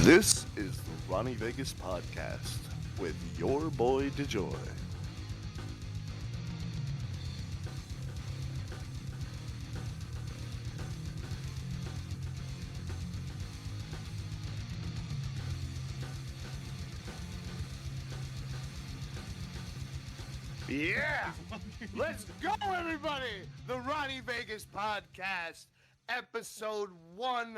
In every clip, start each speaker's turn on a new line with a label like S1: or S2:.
S1: This is the Ronnie Vegas podcast with your boy DeJoy. Yeah! Let's go, everybody! The Ronnie Vegas podcast, episode 1.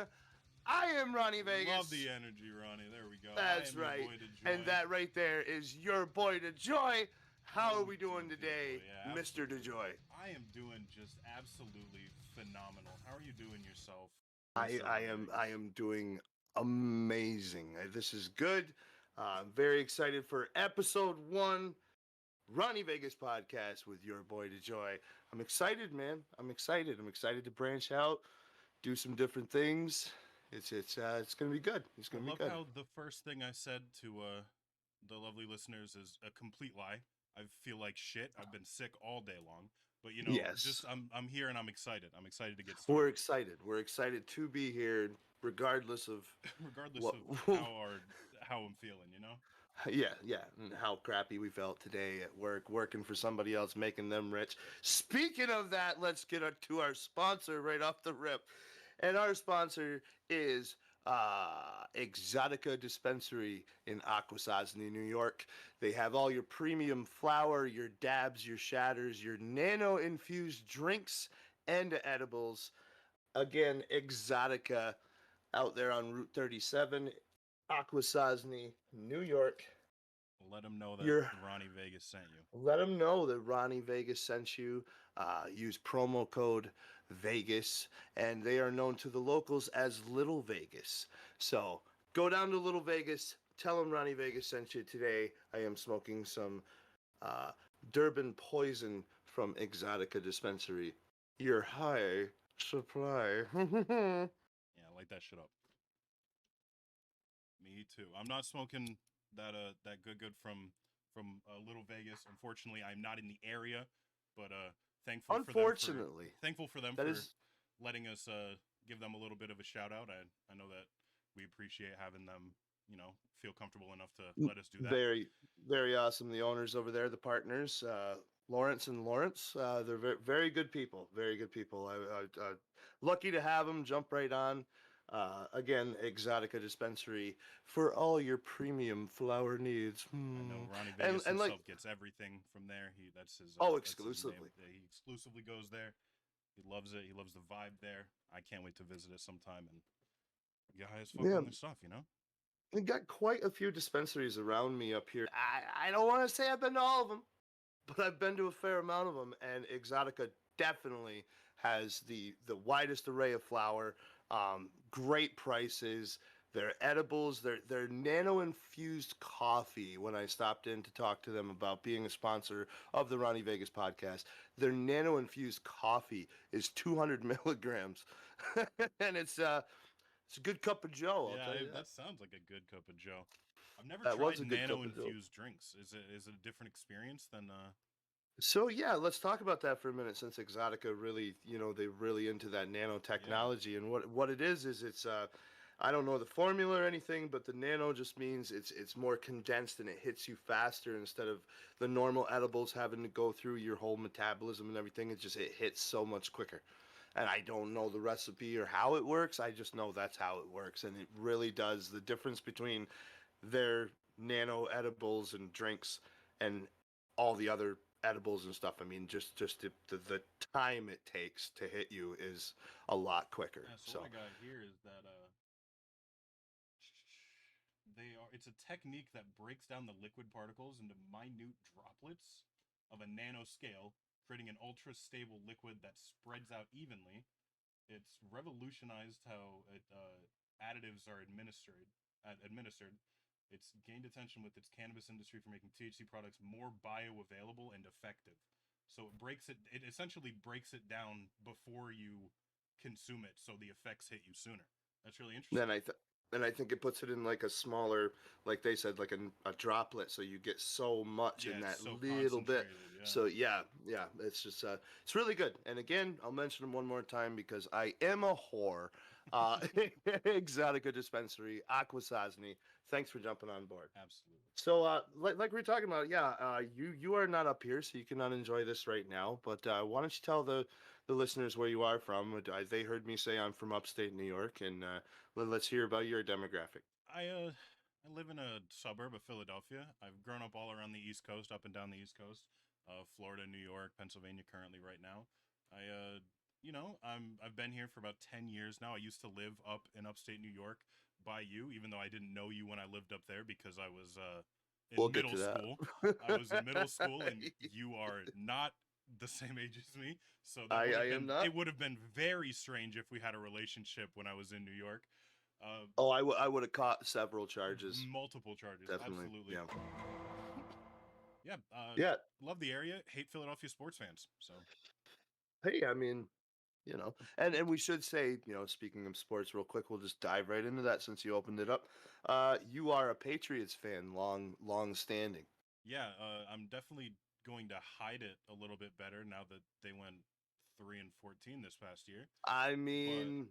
S1: I am Ronnie Vegas.
S2: Love the energy, Ronnie. There we go.
S1: That's
S2: I am
S1: right.
S2: Your boy DeJoy.
S1: And that right there is your boy DeJoy. How are we doing
S2: Beautiful.
S1: today,
S2: Yeah,
S1: Mr.
S2: absolutely.
S1: DeJoy?
S2: I am doing just absolutely phenomenal. How are you doing yourself?
S1: I am doing amazing. This is good. I'm very excited for episode 1, Ronnie Vegas podcast with your boy DeJoy. I'm excited, man. I'm excited to branch out, do some different things. It's gonna be good. It's gonna
S2: I
S1: be
S2: love
S1: good.
S2: how the first thing I said to the lovely listeners is a complete lie. I feel like shit. I've been sick all day long. But
S1: Yes.
S2: just I'm here and I'm excited. I'm excited to get
S1: We're
S2: started.
S1: excited. We're excited to be here, regardless of
S2: Regardless
S1: what.
S2: of how I'm feeling,
S1: Yeah, and how crappy we felt today at work, working for somebody else, making them rich. Speaking of that, let's get to our sponsor right off the rip. And our sponsor is Exotica Dispensary in Akwesasne, New York. They have all your premium flower, your dabs, your shatters, your nano-infused drinks, and edibles. Again, Exotica out there on Route 37, Akwesasne, New York.
S2: Let them know that Ronnie Vegas sent you.
S1: Let them know that Ronnie Vegas sent you. Use promo code Vegas, and they are known to the locals as Little Vegas. So go down to Little Vegas. Tell them Ronnie Vegas sent you today. I am smoking some Durban Poison from Exotica Dispensary. Your high supply.
S2: Yeah, light that shit up. Me too. I'm not smoking that good from Little Vegas. Unfortunately, I'm not in the area, but thankful for them for letting us give them a little bit of a shout out. I know that we appreciate having them, feel comfortable enough to let us do that.
S1: Very, very awesome. The owners over there, the partners, Lawrence and Lawrence, they're very, very good people. Very good people. I lucky to have them. Jump right on. Again, Exotica Dispensary for all your premium flower needs.
S2: I know Ronnie Vegas himself gets everything from there. That's his.
S1: Exclusively.
S2: He exclusively goes there. He loves it. He loves the vibe there. I can't wait to visit it sometime and get high as fuck on their stuff.
S1: We got quite a few dispensaries around me up here. I don't want to say I've been to all of them, but I've been to a fair amount of them, and Exotica definitely has the widest array of flower, great prices. Their edibles, their nano-infused coffee, when I stopped in to talk to them about being a sponsor of the Ronnie Vegas podcast, their nano-infused coffee is 200 milligrams. And it's a good cup of Joe, I'll tell you
S2: that sounds like a good cup of Joe. I've never
S1: That was
S2: tried
S1: a good cup of Joe.
S2: nano-infused drinks. Is it a different experience than
S1: So yeah, let's talk about that for a minute. Since Exotica really, they're really into that nanotechnology, and what it is it's I don't know the formula or anything, but the nano just means it's more condensed and it hits you faster instead of the normal edibles having to go through your whole metabolism and everything. It hits so much quicker. And I don't know the recipe or how it works. I just know that's how it works, and it really does. The difference between their nano edibles and drinks and all the other edibles and stuff. I mean, just the time it takes to hit you is a lot quicker.
S2: Yeah, so what I got here is that it's a technique that breaks down the liquid particles into minute droplets of a nanoscale, creating an ultra stable liquid that spreads out evenly. It's revolutionized how additives are administered. It's gained attention with its cannabis industry for making THC products more bioavailable and effective. So it essentially breaks it down before you consume it, so the effects hit you sooner. That's really interesting.
S1: And I think it puts it in like a smaller, like they said, like a droplet, so you get so much in that little bit.
S2: Yeah.
S1: So yeah, it's just it's really good. And again, I'll mention them one more time because I am a whore. Uh, Exotica Dispensary, Aquasasni. Thanks for jumping on board.
S2: Absolutely.
S1: So, like we were talking about, yeah, you are not up here, so you cannot enjoy this right now. But why don't you tell the listeners where you are from? They heard me say I'm from upstate New York, and let's hear about your demographic.
S2: I live in a suburb of Philadelphia. I've grown up all around the East Coast, up and down the East Coast, Florida, New York, Pennsylvania. Currently, right now, I I've been here for about 10 years now. I used to live up in upstate New York by you, even though I didn't know you when I lived up there because I was
S1: We'll
S2: in
S1: get
S2: middle
S1: to
S2: school.
S1: that.
S2: I was in middle school, and you are not the same age as me, so
S1: I am not.
S2: it would have been very strange if we had a relationship when I was in New York. Uh,
S1: Oh, I would have caught several charges.
S2: Multiple charges,
S1: Definitely.
S2: absolutely.
S1: Yeah.
S2: Yeah,
S1: Yeah.
S2: love the area. Hate Philadelphia sports fans. So
S1: Hey, I mean, and we should say, speaking of sports, real quick, we'll just dive right into that since you opened it up. You are a Patriots fan, long standing.
S2: yeah, I'm definitely going to hide it a little bit better now that they went 3-14 this past year.
S1: I
S2: But
S1: mean,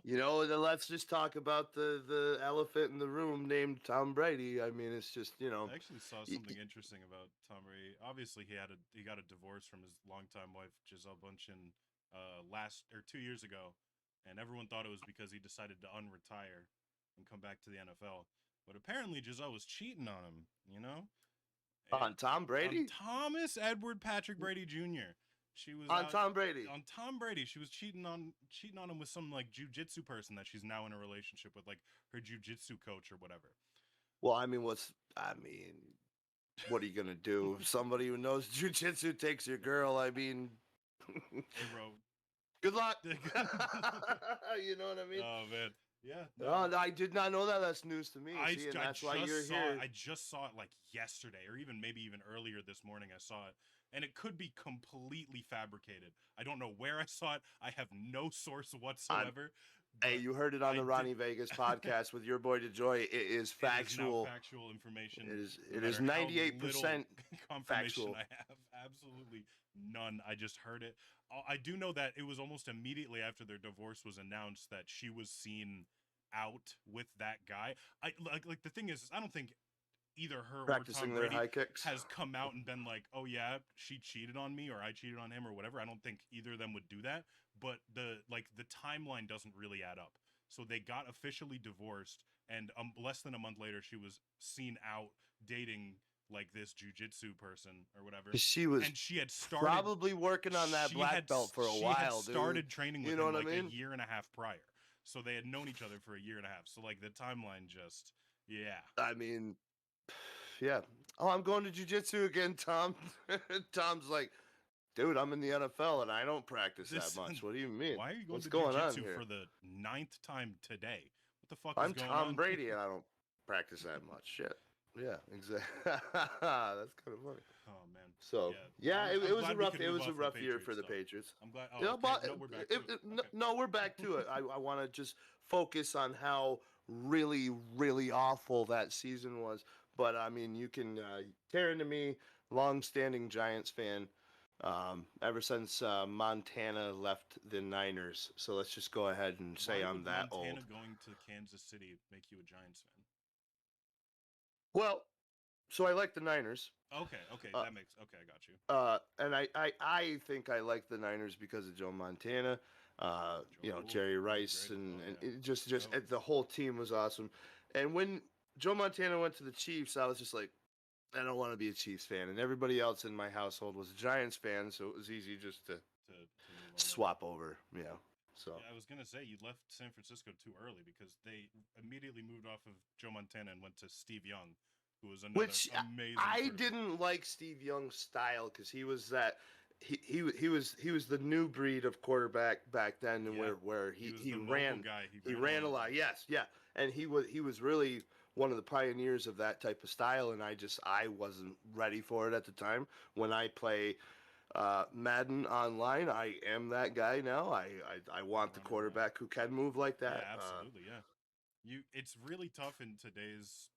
S1: then let's just talk about the elephant in the room named Tom Brady. I mean, it's just,
S2: I actually saw
S1: y-
S2: something
S1: y-
S2: interesting about Tom Brady. Obviously, he got a divorce from his longtime wife Giselle Bundchen last or 2 years ago, and everyone thought it was because he decided to unretire and come back to the NFL. But apparently, Giselle was cheating on him.
S1: on Tom
S2: On
S1: Brady,
S2: Thomas Edward Patrick Brady Jr. She was
S1: on
S2: out
S1: Tom Brady.
S2: on Tom Brady. She was cheating on him with some like jujitsu person that she's now in a relationship with, like her jujitsu coach or whatever.
S1: Well, what are you gonna do? If somebody who knows jujitsu takes your girl, I mean,
S2: Hey, bro.
S1: good luck.
S2: Oh
S1: You know what I mean?
S2: man, yeah, no.
S1: Oh, I did not know that. That's news to me. See, and that's why you're here.
S2: I just saw it like yesterday, or even maybe even earlier this morning. I saw it, and it could be completely fabricated. I don't know where I saw it. I have no source
S1: I'm,
S2: whatsoever,
S1: hey,
S2: but
S1: you heard it on
S2: I
S1: the
S2: did.
S1: Ronnie Vegas podcast with your boy DeJoy. It is
S2: It is now
S1: factual.
S2: factual information.
S1: It is.
S2: No
S1: It is
S2: matter how little
S1: 98%
S2: confirmation
S1: factual.
S2: I have, absolutely none. I just heard it. I do know that it was almost immediately after their divorce was announced that she was seen out with that guy. I like the thing is, I don't think either her or Tom
S1: Practicing their
S2: Brady
S1: high kicks.
S2: has come out and been like, "Oh yeah, she cheated on me or I cheated on him or whatever." I don't think either of them would do that, but the timeline doesn't really add up. So they got officially divorced, and less than a month later she was seen out dating like this jujitsu person or whatever.
S1: She was
S2: And
S1: probably working on that black belt for a
S2: she had
S1: while, dude.
S2: started training
S1: You
S2: with
S1: know
S2: him
S1: what I
S2: like a
S1: mean?
S2: year and a half prior. So they had known each other for a year and a half. So like the timeline just yeah.
S1: I mean, yeah. Oh, I'm going to jujitsu again, Tom. Tom's like, dude, I'm in the NFL and I don't practice that
S2: This
S1: much. What do you mean?
S2: why are you going
S1: What's
S2: to
S1: going on
S2: jujitsu
S1: here?
S2: for the ninth time today? What the fuck is
S1: I'm
S2: going
S1: Tom
S2: on?
S1: Brady and I don't practice that much. Shit. Yeah, exactly. That's kind of funny.
S2: Oh man,
S1: So
S2: yeah.
S1: yeah,
S2: I'm
S1: was a
S2: glad we
S1: rough
S2: could move off the
S1: year for
S2: Patriots
S1: the
S2: stuff.
S1: Patriots.
S2: I'm glad.
S1: You
S2: Oh,
S1: know,
S2: okay.
S1: but
S2: No, we're back to it. Okay.
S1: no, we're back to it. I want to just focus on how really, really awful that season was. But I mean, you can tear into me, long-standing Giants fan, ever since Montana left the Niners. So let's just go ahead and say
S2: Why
S1: I'm
S2: would
S1: that old.
S2: Montana going to Kansas City make you a Giants fan?
S1: Well, so I like the Niners.
S2: Okay, okay,
S1: Uh,
S2: that makes okay. I got you.
S1: And I think I like the Niners because of Joe Montana, Jerry
S2: He was
S1: Rice,
S2: great.
S1: and,
S2: Oh
S1: and
S2: yeah.
S1: it just
S2: Yep.
S1: the whole team was awesome. And when Joe Montana went to the Chiefs, I was just like, I don't want to be a Chiefs fan. And everybody else in my household was a Giants fan, so it was easy just to
S2: To move on there.
S1: swap over. So
S2: Yeah, I was gonna say you left San Francisco too early because they immediately moved off of Joe Montana and went to Steve Young, who was another
S1: which
S2: amazing
S1: I
S2: quarterback.
S1: didn't like Steve Young's style because he was that he was the new breed of quarterback back then, and
S2: Yeah,
S1: where
S2: he was
S1: he
S2: the mobile
S1: ran
S2: guy.
S1: he
S2: A
S1: ran a
S2: lot.
S1: lot. Yes, yeah, and he was really one of the pioneers of that type of style, and I wasn't ready for it at the time. When I play Madden online, I am that guy now. I
S2: You
S1: want the
S2: run it right.
S1: quarterback who can move like
S2: Yeah,
S1: that.
S2: absolutely. Yeah, it's really tough in today's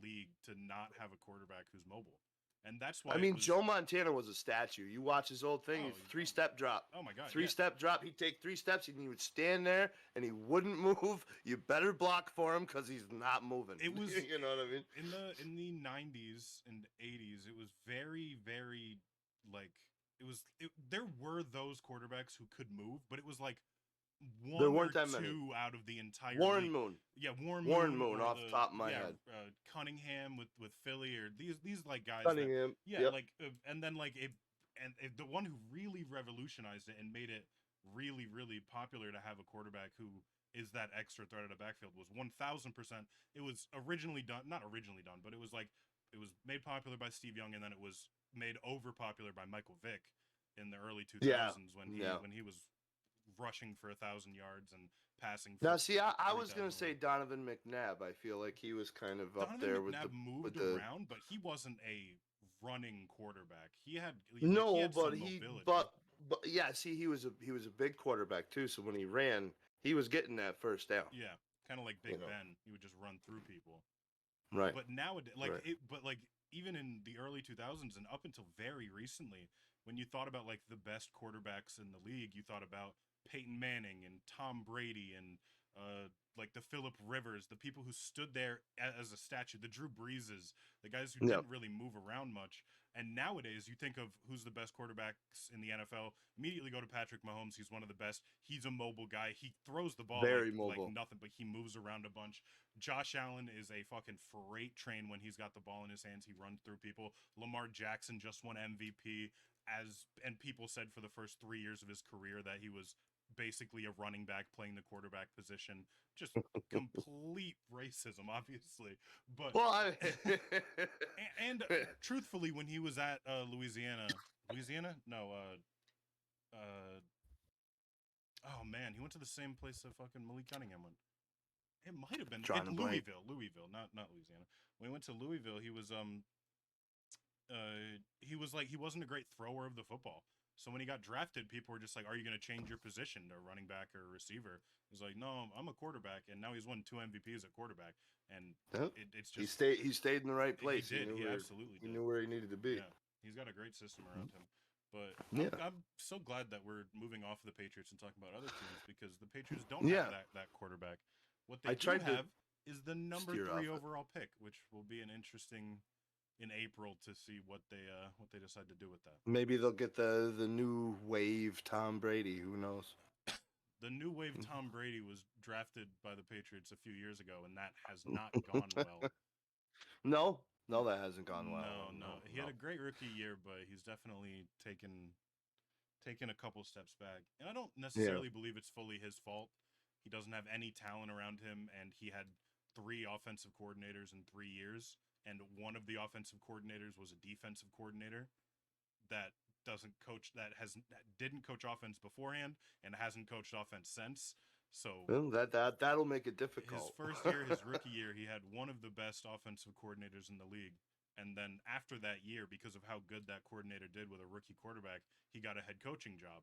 S2: league to not have a quarterback who's mobile. and that's
S1: I
S2: why it
S1: mean,
S2: was.
S1: Joe Montana was a statue. You watch his old thing,
S2: Oh,
S1: three-step drop.
S2: oh my God, yeah.
S1: Three-step drop. He'd take 3 steps and he would stand there and he wouldn't move. You better block for him because he's not moving.
S2: It was
S1: You know what I mean?
S2: in the 90s and 80s. It was very like there were those quarterbacks who could move, but it was like
S1: There
S2: one
S1: weren't
S2: or
S1: that many.
S2: two out of the entire
S1: Warren
S2: league.
S1: Moon.
S2: Yeah, Warren
S1: Warren
S2: Moon
S1: Moon
S2: or
S1: off the top of my head.
S2: Cunningham with Philly, or these like guys that,
S1: Cunningham.
S2: yeah,
S1: Yep.
S2: like and then like the one who really revolutionized it and made it really popular to have a quarterback who is that extra threat at a backfield was 1000%. It was originally done, not originally done, but it was like it was made popular by Steve Young, and then it was made over popular by Michael Vick in the early
S1: Yeah.
S2: 2000s
S1: Yeah.
S2: when he was rushing for 1,000 yards and passing for
S1: Now, see, I was gonna
S2: 3,000.
S1: say Donovan McNabb. I feel like he was kind of up
S2: Donovan
S1: there with
S2: McNabb moved
S1: the.
S2: around, but he wasn't a running quarterback. He had he
S1: No,
S2: had
S1: but
S2: some
S1: he,
S2: mobility.
S1: but yeah. See, he was a big quarterback too. So when he ran, he was getting that first down.
S2: Yeah, kind of like
S1: You
S2: Big
S1: know.
S2: Ben. He would just run through people.
S1: Right.
S2: But nowadays,
S1: Right.
S2: even in the early 2000s and up until very recently, when you thought about like the best quarterbacks in the league, you thought about Peyton Manning and Tom Brady and like the Philip Rivers, the people who stood there as a statue, the Drew Breeses, the guys who
S1: Yep.
S2: didn't really move around much. And nowadays, you think of who's the best quarterbacks in the NFL, immediately go to Patrick Mahomes. He's one of the best. He's a mobile guy. He throws the ball
S1: Very
S2: like
S1: mobile.
S2: nothing, but he moves around a bunch. Josh Allen is a fucking freight train when he's got the ball in his hands. He runs through people. Lamar Jackson just won MVP and people said for the first 3 years of his career that he was basically a running back playing the quarterback position. Just complete racism, obviously. But
S1: Well, I.
S2: and truthfully, when he was at Louisiana, no, oh man, he went to the same place that fucking Malik Cunningham went. It might have been
S1: Drawing a blank.
S2: Louisville, not Louisiana. When he went to Louisville, he was like he wasn't a great thrower of the football. So when he got drafted, people were just like, "Are you going to change your position to running back or receiver?" He's like, "No, I'm a quarterback," and now he's won 2 MVPs at quarterback, and
S1: Huh?
S2: it's
S1: He
S2: just
S1: stayed in the right
S2: he
S1: place.
S2: did.
S1: Knew
S2: He
S1: where
S2: absolutely
S1: he
S2: did.
S1: knew where he needed to be.
S2: Yeah, he's got a great system around him. But
S1: Yeah.
S2: I'm so glad that we're moving off of the Patriots and talking about other teams because the Patriots don't
S1: Yeah.
S2: have that quarterback. What they
S1: I
S2: do
S1: tried to
S2: have is the number
S1: steer
S2: 3
S1: off it.
S2: overall pick, which will be an interesting in April to see what they decide to do with that.
S1: Maybe they'll get the new wave Tom Brady. Who knows?
S2: The new wave Tom Brady was drafted by the Patriots a few years ago, and that has not gone well.
S1: No, no, that hasn't gone well.
S2: No. He had a great rookie year, but he's definitely taken a couple steps back. And I don't necessarily believe it's fully his fault. He doesn't have any talent around him, and he had 3 offensive coordinators in 3 years, and one of the offensive coordinators was a defensive coordinator that that didn't coach offense beforehand and hasn't coached offense since. So
S1: Well, that'll make it
S2: his
S1: difficult.
S2: first year, his rookie year, he had one of the best offensive coordinators in the league. And then after that year, because of how good that coordinator did with a rookie quarterback, he got a head coaching job.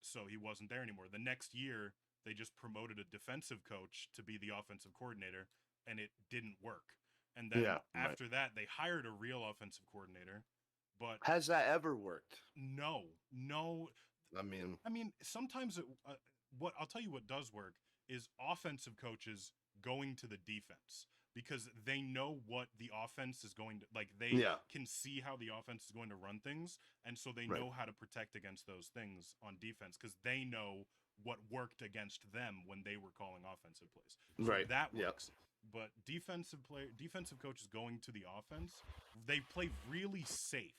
S2: So he wasn't there anymore. The next year, they just promoted a defensive coach to be the offensive coordinator, and it didn't work. And then
S1: Yeah, right.
S2: after that, they hired a real offensive coordinator, but
S1: Has that ever worked?
S2: no.
S1: I mean,
S2: Sometimes what I'll tell you what does work is offensive coaches going to the defense because they know what the offense is going to like. They
S1: yeah,
S2: can see how the offense is going to run things, and so they
S1: right.
S2: know how to protect against those things on defense because they know what worked against them when they were calling offensive plays. So
S1: Right.
S2: that
S1: Yep.
S2: works. But defensive coaches going to the offense, they play really safe.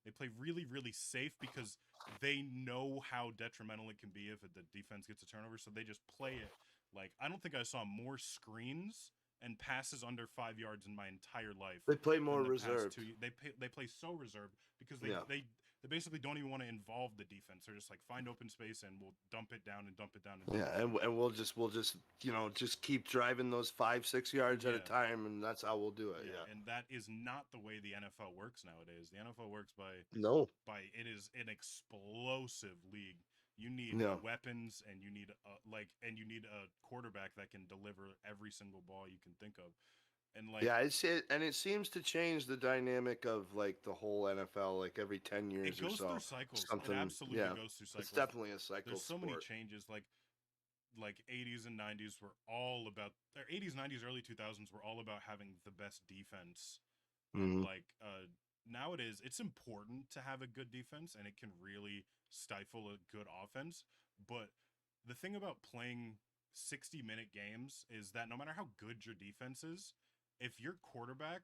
S2: They play really safe because they know how detrimental it can be if the defense gets a turnover. So they just play it like I don't think I saw more screens and passes under 5 yards in my entire life
S1: They play
S2: than
S1: more
S2: the past
S1: reserved.
S2: They play so reserved because
S1: Yeah.
S2: they basically don't even want to involve the defense. They're just like find open space and we'll dump it down and dump it down.
S1: Yeah, and we'll just just keep driving those 5-6 yards at a
S2: Yeah.
S1: time, and that's how we'll do it.
S2: Yeah,
S1: Yeah.
S2: and that is not the way the NFL works nowadays. The NFL works
S1: No.
S2: by it is an explosive league. You need
S1: Yeah.
S2: weapons and you need a quarterback that can deliver every single ball you can think of. And like
S1: Yeah, and it seems to change the dynamic of like the whole NFL, like every 10
S2: it
S1: years or
S2: goes through
S1: so.
S2: cycles. It
S1: Something,
S2: absolutely
S1: yeah,
S2: goes through
S1: it's
S2: cycles.
S1: definitely a cycle
S2: There's so many
S1: sport.
S2: changes. Like 80s and 90s were all about, or 80s, 90s, early 2000s were all about having the best defense. And
S1: Hmm.
S2: like nowadays it's important to have a good defense and it can really stifle a good offense. But the thing about playing 60-minute games is that no matter how good your defense is, if the quarterback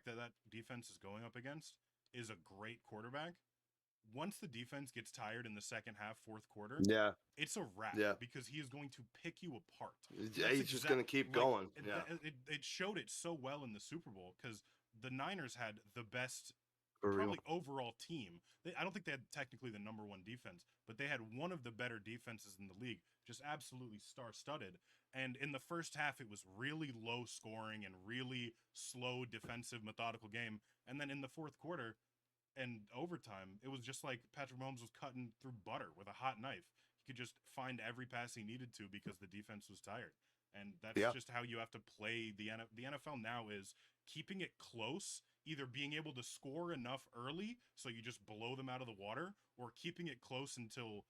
S2: that defense is going up against is a great quarterback, once the defense gets tired in the second half, fourth quarter,
S1: Yeah,
S2: it's a wrap
S1: yeah.
S2: because he is going to pick you apart. And
S1: Yeah,
S2: that's
S1: he's just gonna keep
S2: like
S1: going. Yeah,
S2: it showed it so well in the Super Bowl because the Niners had the best,
S1: for real.
S2: probably overall team. I don't think they had technically the number one defense, but they had one of the better defenses in the league, just absolutely star studded. And in the first half, it was really low scoring and really slow defensive, methodical game. And then in the fourth quarter, and overtime, it was just like Patrick Mahomes was cutting through butter with a hot knife. He could just find every pass he needed to because the defense was tired. And that's
S1: Yeah,
S2: just how you have to play the NFL now is keeping it close, either being able to score enough early so you just blow them out of the water, or keeping it close until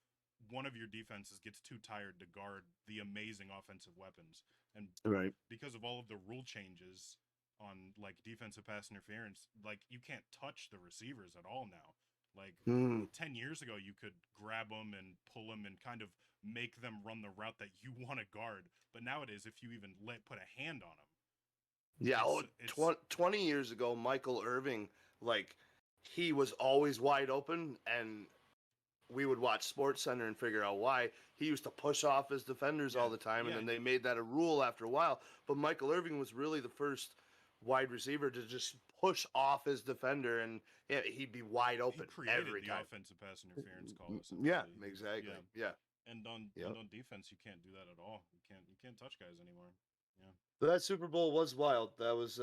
S2: one of your defenses gets too tired to guard the amazing offensive weapons. And
S1: right.
S2: because of all of the rule changes on like defensive pass interference, like you can't touch the receivers at all now. Like
S1: Mm.
S2: 10 years ago, you could grab them and pull them and kind of make them run the route that you want to guard. But nowadays, if you even put a hand on them,
S1: Yeah,
S2: it's
S1: 20 years ago, Michael Irving, like, he was always wide open, and we would watch Sports Center and figure out why. He used to push off his defenders
S2: yeah,
S1: all the time, and
S2: yeah.
S1: then they made that a rule after a while. But Michael Irving was really the first wide receiver to just push off his defender, and yeah, he'd be wide
S2: He
S1: open
S2: created
S1: every
S2: the
S1: time.
S2: offensive pass interference call
S1: Yeah,
S2: essentially.
S1: exactly.
S2: Yeah,
S1: Yeah.
S2: and
S1: Yep.
S2: on defense, you can't do that at all. You can't touch guys anymore. Yeah.
S1: But that Super Bowl was wild. That was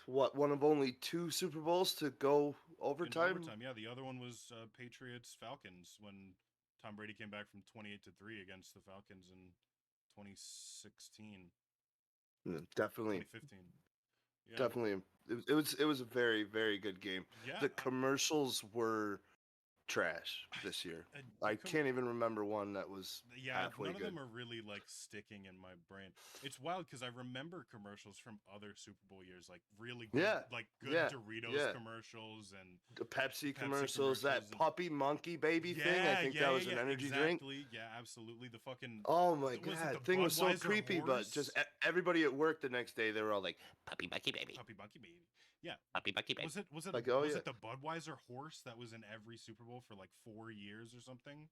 S1: what, one of only two Super Bowls to go
S2: Into
S1: overtime.
S2: overtime. Yeah, the other one was Patriots Falcons when Tom Brady came back from 28-3 against the Falcons in 2016,
S1: Definitely,
S2: 2015. Yeah,
S1: definitely. It was a very very good game.
S2: yeah.
S1: The commercials were trash this year.
S2: The
S1: I can't even remember one that was
S2: yeah,
S1: halfway
S2: none of
S1: good.
S2: them are really like sticking in my brain. It's wild because I remember commercials from other Super Bowl years,
S1: Yeah,
S2: like good
S1: yeah,
S2: Doritos
S1: yeah.
S2: commercials and
S1: The Pepsi
S2: Pepsi
S1: commercials,
S2: commercials
S1: that
S2: and
S1: puppy monkey baby thing. I
S2: yeah,
S1: think
S2: yeah,
S1: that
S2: yeah,
S1: was an
S2: yeah,
S1: energy drink.
S2: exactly. Yeah, absolutely. The fucking
S1: Oh my
S2: was it the
S1: god, thing was so
S2: Budweiser
S1: creepy, but just
S2: horse?
S1: everybody at work the next day they were all like, "Puppy monkey baby,
S2: Puppy Bucky Baby. Yeah.
S1: puppy monkey baby."
S2: Was it
S1: Like, oh
S2: was
S1: yeah.
S2: it the Budweiser horse that was in every Super Bowl for like 4 years or something?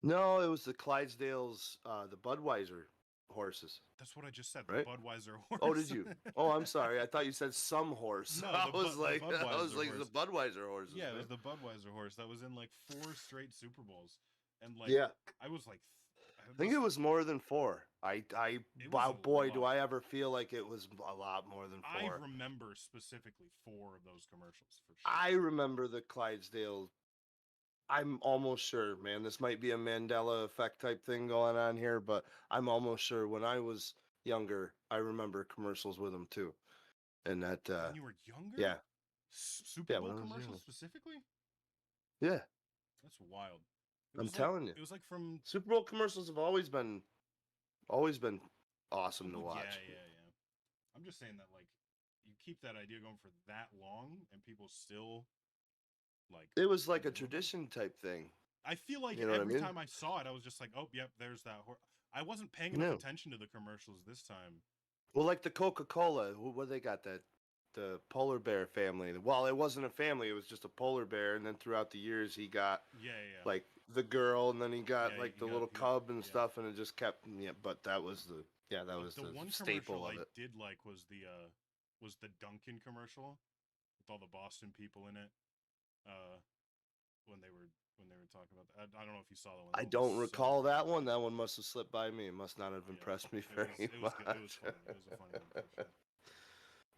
S1: No, it was the Clydesdales, the Budweiser horses,
S2: That's what I just said. The
S1: right?
S2: Budweiser
S1: Oh, did
S2: horse.
S1: you? Oh, I'm sorry. I thought you said some horse.
S2: No,
S1: I
S2: the
S1: was
S2: the
S1: like, I was
S2: Budweiser
S1: like the
S2: horse.
S1: Budweiser horses,
S2: Yeah, it
S1: man.
S2: was the Budweiser horse that was in like four straight Super Bowls, and like
S1: Yeah,
S2: I was like, I
S1: I think it
S2: must.
S1: was more than four.
S2: It was
S1: Wow,
S2: a
S1: boy, do
S2: lot.
S1: I ever feel like it was a lot more than
S2: I
S1: four.
S2: remember specifically four of those commercials for sure.
S1: I remember the Clydesdale. I'm almost sure, man. This might be a Mandela effect type thing going on here, but I'm almost sure when I was younger, I remember commercials with them too. And that,
S2: When you were younger,
S1: yeah,
S2: Super
S1: yeah,
S2: Bowl
S1: when I was
S2: commercials
S1: younger.
S2: specifically.
S1: Yeah,
S2: That's wild.
S1: I'm telling you,
S2: It was like from
S1: Super Bowl commercials have always been awesome to
S2: well, yeah,
S1: watch.
S2: yeah, yeah. I'm just saying that like you keep that idea going for that long and people still like
S1: It was like a
S2: enjoy them.
S1: tradition type thing.
S2: I feel like
S1: You know what I
S2: every
S1: mean?
S2: time I saw it, I was just like, oh, yep, there's that. I wasn't paying enough
S1: No.
S2: attention to the commercials this time.
S1: Well, like the Coca-Cola, what they got, that the polar bear family. Well, it wasn't a family; it was just a polar bear. And then throughout the years, he got
S2: Yeah, yeah,
S1: like the girl, and then he got
S2: yeah.
S1: like
S2: He
S1: the
S2: got
S1: little
S2: he got
S1: cub and
S2: yeah.
S1: stuff, and it just kept. Yeah, but that was the that was
S2: The
S1: the
S2: one commercial
S1: staple of
S2: I
S1: it.
S2: did like was the Dunkin' commercial with all the Boston people in it. Uh, when they were talking about that. I don't know if you saw that one. That
S1: I
S2: one was
S1: don't
S2: so
S1: recall that
S2: funny.
S1: one. That one must have slipped by me. It must not have
S2: Yeah,
S1: impressed me very
S2: it was good. It was
S1: much.
S2: funny. It was a funny one for sure.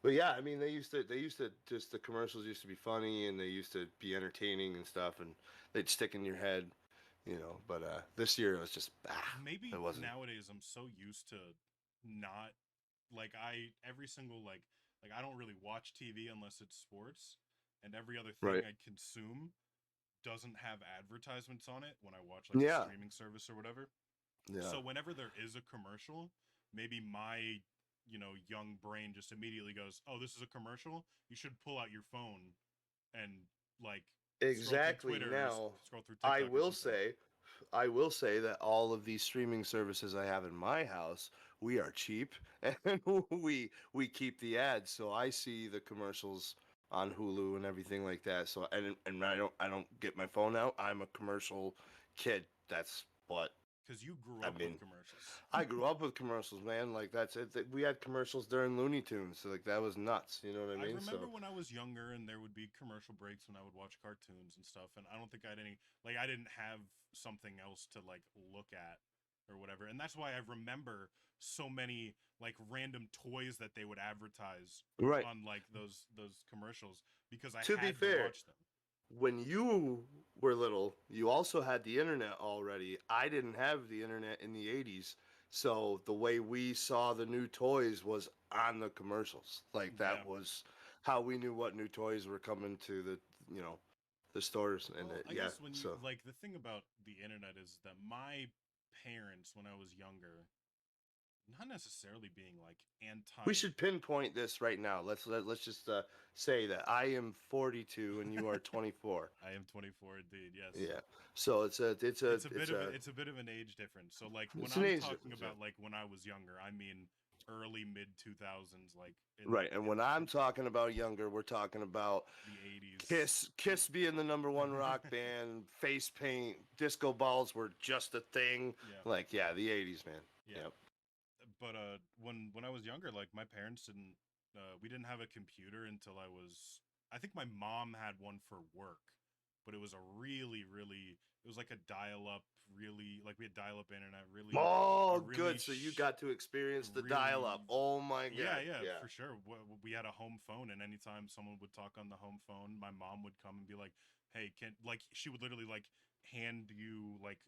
S1: But yeah, I mean, they used to just the commercials used to be funny and they used to be entertaining and stuff, and they'd stick in your head, you know. But this year it was just it
S2: Maybe
S1: wasn't.
S2: nowadays I'm so used to not like I every single like I don't really watch TV unless it's sports, and every other thing
S1: Right.
S2: I consume doesn't have advertisements on it when I watch like a
S1: Yeah.
S2: streaming service or whatever.
S1: Yeah.
S2: So whenever there is a commercial, maybe my young brain just immediately goes, "Oh, this is a commercial. You should pull out your phone and like scroll through
S1: Exactly.
S2: Twitter or
S1: Now,
S2: scroll through
S1: I
S2: TikTok or
S1: will
S2: something."
S1: say, I will say that all of these streaming services I have in my house, we are cheap and we keep the ads, so I see the commercials on Hulu and everything like that. So and I don't get my phone out. I'm a commercial kid. That's what
S2: Because you grew
S1: I
S2: up with
S1: mean.
S2: commercials.
S1: I grew up with commercials, man. Like that's it. We had commercials during Looney Tunes, so like that was nuts. You know what I
S2: I
S1: mean?
S2: remember
S1: So
S2: when I was younger and there would be commercial breaks when I would watch cartoons and stuff, and I don't think I had any like I didn't have something else to like look at or whatever. And that's why I remember so many like random toys that they would advertise
S1: right.
S2: on like those commercials because I
S1: To be
S2: had to
S1: fair,
S2: watch them.
S1: when you were little, you also had the internet already. I didn't have the internet in the 80s. So the way we saw the new toys was on the commercials. Like that
S2: Yeah.
S1: was how we knew what new toys were coming to you know, the stores and
S2: Well, I
S1: yeah.
S2: guess when you
S1: So
S2: like the thing about the internet is that my parents when I was younger, not necessarily being like
S1: we
S2: anti
S1: should pinpoint this right now. Let's just say that I am 42 and you are 24.
S2: I am 24 indeed. Yes.
S1: Yeah. So
S2: It's a bit of an age difference. So like when
S1: it's an
S2: I'm
S1: age
S2: talking
S1: difference, yeah.
S2: about like when I was younger, I mean early mid 2000s like
S1: Right. And when I'm talking about younger, we're talking about
S2: the 80s.
S1: Kiss being the number one rock band, face paint, disco balls were just a thing.
S2: Yeah.
S1: Like, yeah, the 80s, man.
S2: Yeah.
S1: Yep.
S2: But when I was younger, like my parents didn't we didn't have a computer until I think my mom had one for work, but it was a really it was like a dial up really like we had dial up internet really a
S1: Oh,
S2: really
S1: good. So you got to experience the dial
S2: really
S1: up. Oh my
S2: yeah,
S1: god.
S2: yeah,
S1: Yeah.
S2: for sure. We had a home phone, and anytime someone would talk on the home phone, my mom would come and be like, "Hey, can like she would literally like hand you like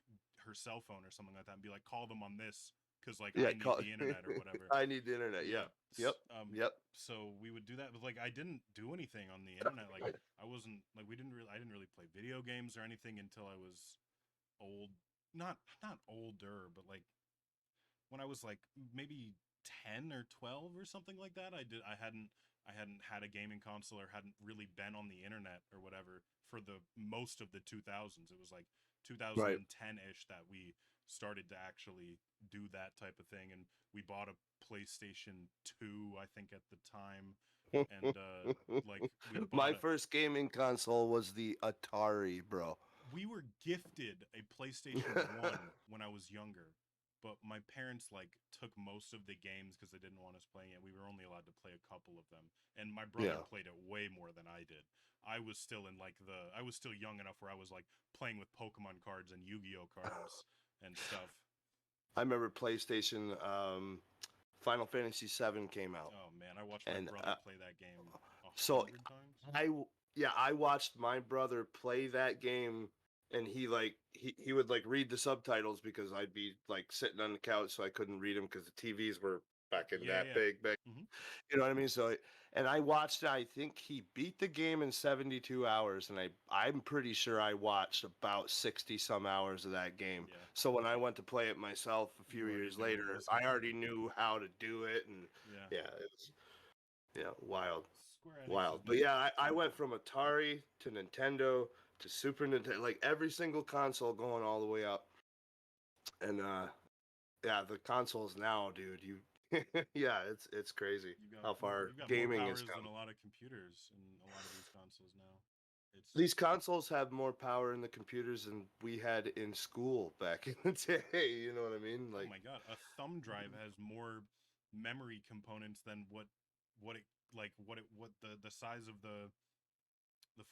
S2: her cell phone or something like that, and be like, call them on this because like
S1: Yeah,
S2: I need
S1: call
S2: the internet or whatever."
S1: I need the internet.
S2: Yeah.
S1: Yeah. Yep. Yep.
S2: So we would do that, but like I didn't do anything on the internet. Like I wasn't like I didn't really play video games or anything until I was old. Not older, but like when I was like maybe 10 or 12 or something like that. I hadn't had a gaming console or hadn't really been on the internet or whatever for the most of the 2000s. It was like
S1: Right.
S2: 2010ish that we started to actually do that type of thing, and we bought a PlayStation 2 I think at the time, and like we
S1: My
S2: bought a
S1: first gaming console was the Atari, bro.
S2: we were gifted a PlayStation 1 when I was younger, but my parents like took most of the games because they didn't want us playing it. We were only allowed to play a couple of them, and my brother
S1: Yeah.
S2: played it way more than I did. I was still young enough where I was like playing with Pokemon cards and Yu-Gi-Oh cards and stuff.
S1: I remember PlayStation Final Fantasy VII came out,
S2: Oh man, I watched my
S1: and
S2: brother play that game a
S1: so
S2: hundred times.
S1: yeah, I watched my brother play that game, and he would like read the subtitles because I'd be like sitting on the couch, so I couldn't read them because the TVs were back in
S2: Yeah,
S1: that
S2: yeah.
S1: big.
S2: Hmm.
S1: You know what I mean? So, and I watched. I think he beat the game in 72 hours, and I'm pretty sure I watched about 60 some hours of that game.
S2: Yeah,
S1: So when I went to play it myself a
S2: you
S1: few
S2: already
S1: years
S2: knew what
S1: later,
S2: was
S1: I
S2: coming.
S1: already knew how to do it, and
S2: Yeah,
S1: yeah, wild,
S2: Square Enix
S1: wild.
S2: has
S1: But
S2: made
S1: yeah,
S2: some
S1: I
S2: fun
S1: went
S2: games.
S1: from Atari to Nintendo to Super Nintendo, like every single console going all the way up, and yeah, the consoles now, dude, you. Yeah, it's crazy how far
S2: You've got more
S1: gaming has
S2: powers than
S1: come.
S2: a lot of computers in a lot of these consoles now. It's
S1: These consoles have more power in the computers than we had in school back in the day. You know what I mean?
S2: oh
S1: Like,
S2: my god, a thumb drive has more memory components than what it what the size of the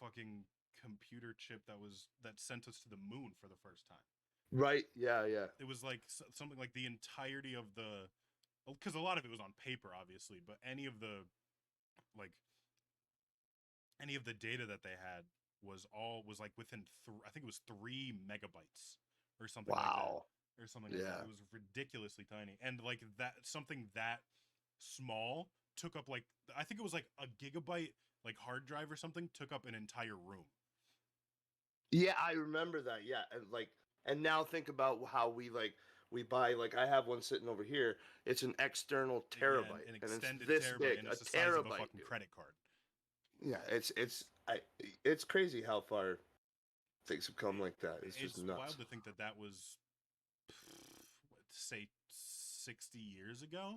S2: fucking computer chip that sent us to the moon for the first time.
S1: right? Yeah, yeah,
S2: It was like something like the entirety of the because a lot of it was on paper obviously, but like any of the data that they had was like within I think it was 3 megabytes or something like that
S1: wow,
S2: or something like that.
S1: yeah,
S2: It was ridiculously tiny, and like that something that small, took up like, I think it was like a gigabyte like hard drive or something, took up an entire room.
S1: Yeah, I remember that. Yeah, and now think about how we buy, like, I have one sitting over here. It's an external
S2: Yeah,
S1: terabyte,
S2: an
S1: and it's
S2: extended
S1: this
S2: terabyte,
S1: big,
S2: and
S1: a
S2: it's the size of a
S1: terabyte,
S2: fucking
S1: dude.
S2: credit card.
S1: Yeah, it's crazy how far things have come like that. It's just
S2: It's
S1: nuts.
S2: wild to think that that was, what, say, 60 years ago.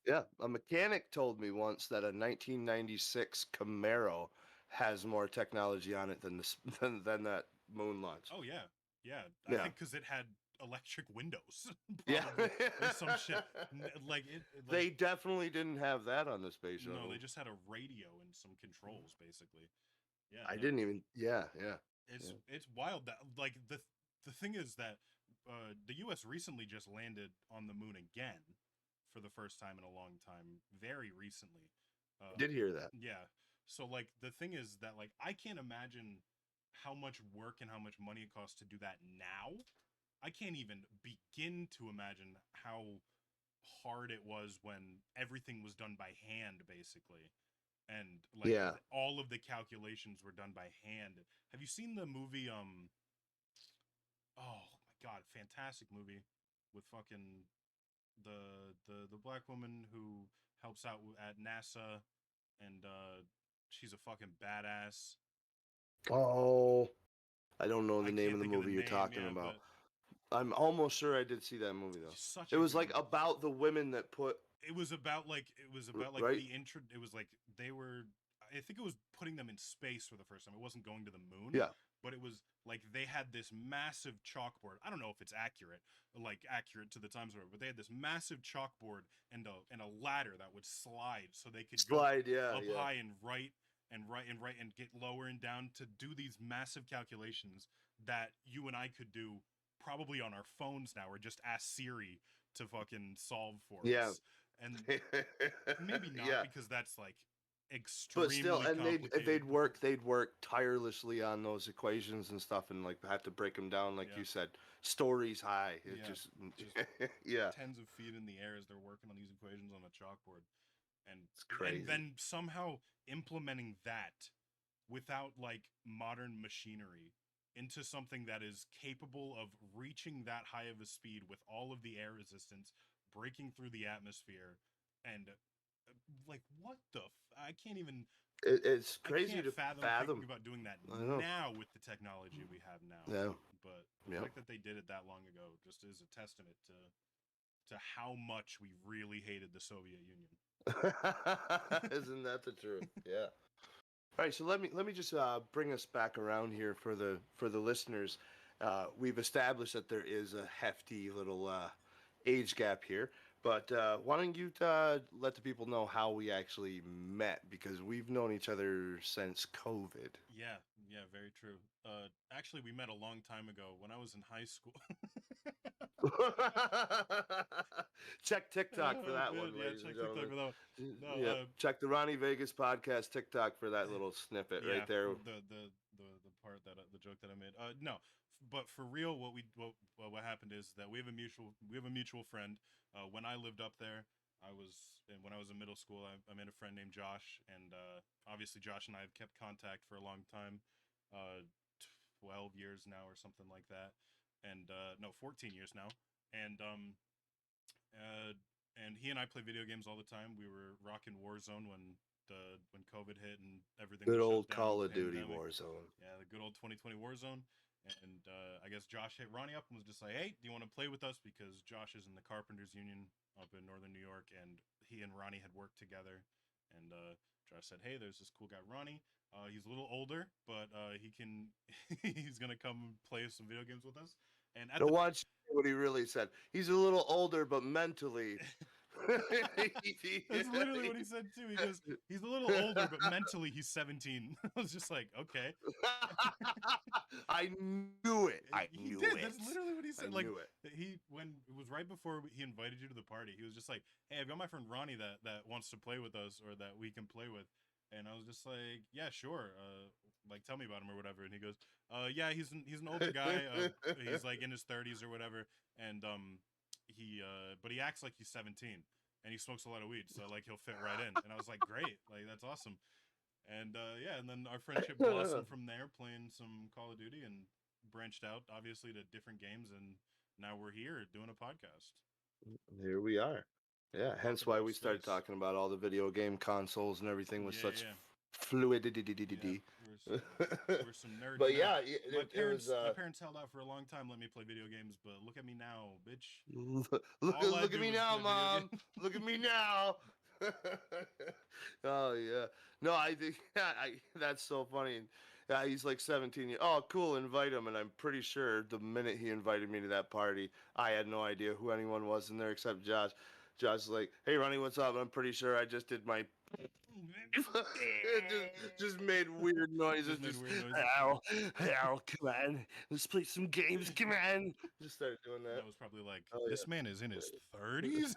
S1: Yeah, a mechanic told me once that a 1996 Camaro has more technology on it than this than that moon launch.
S2: Oh yeah, yeah. I
S1: Yeah.
S2: think because it had electric windows,
S1: Yeah.
S2: probably, or some shit. Like like
S1: They definitely didn't have that on the space
S2: no, they
S1: shuttle.
S2: just had a radio and some controls, basically. Yeah,
S1: I
S2: no,
S1: didn't even. Yeah, yeah, yeah.
S2: it's wild that like the thing is that the U.S. recently just landed on the moon again for the first time in a long time, very recently.
S1: I did hear that.
S2: Yeah. So like the thing is that like I can't imagine how much work and how much money it costs to do that now. I can't even begin to imagine how hard it was when everything was done by hand basically. And like
S1: Yeah.
S2: all of the calculations were done by hand. Have you seen the movie oh my god, fantastic movie with fucking the black woman who helps out at NASA and she's a fucking badass.
S1: Oh, I don't know
S2: I
S1: the name
S2: can't
S1: of the
S2: think of the
S1: movie you're
S2: name,
S1: talking
S2: yeah,
S1: about.
S2: but
S1: I'm almost sure I did see that movie though.
S2: such
S1: It
S2: a
S1: was
S2: good
S1: like
S2: movie.
S1: about the women that put
S2: It was about like
S1: right.
S2: the intro. It was like they were. I think it was putting them in space for the first time. It wasn't going to the moon,
S1: Yeah.
S2: but it was like they had this massive chalkboard. I don't know if it's accurate, like accurate to the times, or whatever, but they had this massive chalkboard and a ladder that would slide, so they could go
S1: Slide. Yeah.
S2: up
S1: Yeah.
S2: high and right and get lower and down to do these massive calculations that you and I could do probably on our phones now, or just ask Siri to fucking solve for
S1: Yeah.
S2: us. And maybe not
S1: Yeah.
S2: because that's like
S1: But still,
S2: extremely
S1: and
S2: complicated.
S1: they'd work tirelessly on those equations and stuff, and like have to break them down, like
S2: Yeah,
S1: you said, stories high. It
S2: yeah,
S1: just,
S2: just
S1: yeah,
S2: tens of feet in the air as they're working on these equations on a chalkboard, and
S1: it's
S2: and
S1: crazy.
S2: then somehow implementing that without like modern machinery into something that is capable of reaching that high of a speed with all of the air resistance, breaking through the atmosphere, and like what the I can't even
S1: It's
S2: I
S1: crazy
S2: can't
S1: to
S2: fathom thinking
S1: fathom.
S2: about doing that
S1: I know.
S2: now with the technology we have now.
S1: Yeah.
S2: But the
S1: Yeah.
S2: fact that they did it that long ago just is a testament to how much we really hated the Soviet Union.
S1: Isn't that the truth? Yeah. All right, so let me just bring us back around here for the listeners. We've established that there is a hefty little age gap here, but why don't you let the people know how we actually met, because we've known each other since COVID.
S2: Yeah, yeah, very true. Actually, we met a long time ago when I was in high school.
S1: Check TikTok for
S2: Oh
S1: that
S2: man,
S1: one,
S2: yeah,
S1: ladies and
S2: check TikTok
S1: gentlemen.
S2: for that one. No,
S1: Yep. Check the Ronnie Vegas podcast TikTok for that little snippet
S2: yeah,
S1: right there.
S2: the part that the joke that I made. No, but for real, what happened is that we have a mutual friend. When I lived up there, when I was in middle school. I met a friend named Josh, and obviously Josh and I have kept contact for a long time, uh, 12 years now or something like that, and no, 14 years now, and uh, and he and I play video games all the time. We were rocking Warzone when COVID hit and everything
S1: Good
S2: was shut
S1: old
S2: down with
S1: Call
S2: the
S1: of Duty
S2: pandemic.
S1: Warzone.
S2: Yeah, the good old 2020 Warzone. And I guess Josh hit Ronnie up and was just like, "Hey, do you want to play with us?" Because Josh is in the Carpenters Union up in northern New York, and he and Ronnie had worked together. And Josh said, "Hey, there's this cool guy Ronnie. He's a little older, but he can. He's gonna come play some video games with us." And at
S1: Now
S2: the
S1: watch what he really said. He's a little older, but mentally.
S2: That's literally what he said too. He goes, "He's a little older, but mentally he's 17." I was just like, "Okay."
S1: I knew it. I
S2: He
S1: knew
S2: did.
S1: it.
S2: That's literally what he
S1: I
S2: said. Like
S1: knew it.
S2: he when it was right before he invited you to the party, he was just like, "Hey, I've got my friend Ronnie that wants to play with us or that we can play with." And I was just like, "Yeah, sure. Like tell me about him or whatever." And he goes, yeah, he's an older guy. He's like in his 30s or whatever, and but he acts like he's 17." and he smokes a lot of weed, so like he'll fit right in. And I was like, great, like that's awesome. And yeah, and then our friendship blossomed from there, playing some Call of Duty, and branched out obviously to different games, and now we're here doing a podcast.
S1: Here we are. Yeah,
S2: Talking
S1: hence why
S2: about
S1: we started
S2: space.
S1: talking about all the video game consoles and everything with
S2: Yeah,
S1: such
S2: yeah, yeah.
S1: fluidity.
S2: We're some nerds
S1: But
S2: now.
S1: yeah, it was
S2: My parents held out for a long time, let me play video games, but look at me now, bitch. All I
S1: look at
S2: do
S1: me
S2: is
S1: now,
S2: play video
S1: mom.
S2: games.
S1: Look at me now. Oh yeah. No, I think that's so funny. Yeah, he's like 17 years. Oh, cool. Invite him. And I'm pretty sure the minute he invited me to that party, I had no idea who anyone was in there except Josh. Josh was like, "Hey, Ronnie, what's up?" I'm pretty sure I just did my just made weird noises.
S2: Just made
S1: Just
S2: weird noises.
S1: Al, come on, let's play some games. Come on. Just started doing that.
S2: That was probably like,
S1: Oh
S2: this man is in his 30s?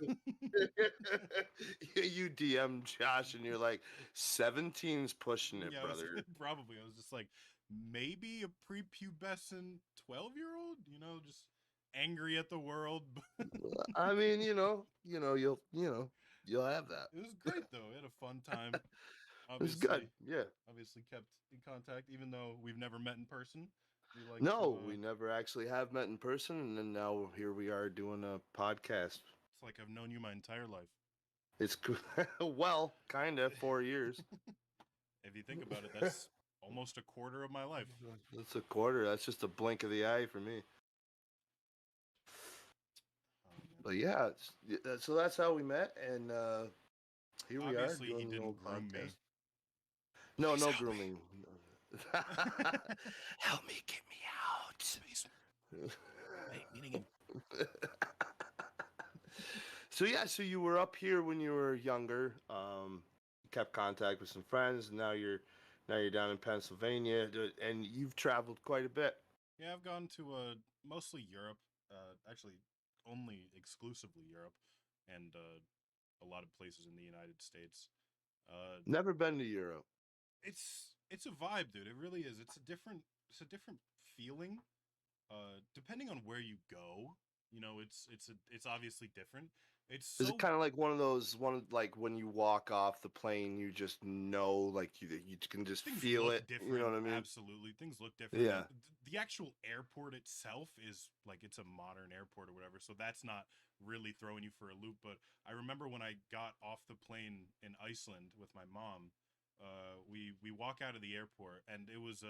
S1: yeah. You DM Josh and you're like, 17's pushing it,
S2: Yeah, I was
S1: brother.
S2: probably. I was just like, maybe a prepubescent 12-year-old, just angry at the world.
S1: I mean, you'll have that.
S2: It was great though. We had a fun time.
S1: It's good.
S2: Obviously,
S1: Yeah.
S2: obviously kept in contact, even though we've never met in person. We like to.
S1: No, we never actually have met in person, and then now here we are doing a podcast.
S2: It's like I've known you my entire life.
S1: It's well, kind of 4 years.
S2: If you think about it, that's almost a quarter of my life.
S1: That's a quarter. That's just a blink of the eye for me.
S2: Oh, man.
S1: But yeah, so that's how we met, and here we are
S2: Obviously, he
S1: doing the
S2: didn't
S1: old
S2: groom me.
S1: podcast. No,
S2: Please
S1: no
S2: help me.
S1: grooming. Help me get me out.
S2: Please. Hey, meeting him.
S1: So yeah, so you were up here when you were younger. Kept contact with some friends. And now you're down in Pennsylvania, and you've traveled quite a bit.
S2: Yeah, I've gone to mostly Europe. Actually, only exclusively Europe, and a lot of places in the United States. Uh,
S1: Never been to Europe.
S2: it's a vibe, dude. It really is. It's a different feeling. Depending on where you go, it's obviously different. It's
S1: Is it
S2: so
S1: kind of like like when you walk off the plane, you just know, like you can just
S2: things
S1: feel
S2: look
S1: it. You know
S2: different.
S1: what I mean?
S2: Absolutely, things look different.
S1: Yeah.
S2: And the actual airport itself is like it's a modern airport or whatever, so that's not really throwing you for a loop. But I remember when I got off the plane in Iceland with my mom. We walk out of the airport, and it was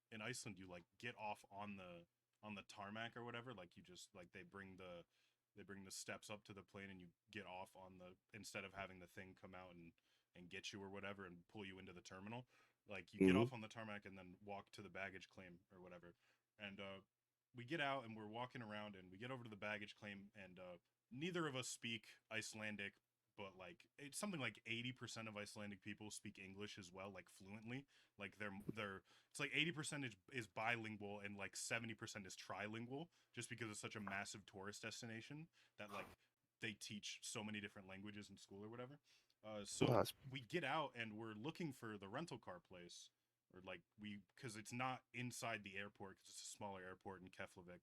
S2: in Iceland. You like get off on the tarmac or whatever. Like you just like they bring the steps up to the plane, and you get off on the instead of having the thing come out and get you or whatever and pull you into the terminal. Like you get
S1: Hmm.
S2: off on the tarmac and then walk to the baggage claim or whatever. And we get out and we're walking around and we get over to the baggage claim, and neither of us speak Icelandic, but like it's something like 80% of Icelandic people speak English as well, like fluently. Like they're it's like 80% is bilingual and like 70% is trilingual, just because it's such a massive tourist destination that like they teach so many different languages in school or whatever.
S1: Well,
S2: So we get out and we're looking for the rental car place, or like because it's not inside the airport because it's a smaller airport in Keflavik.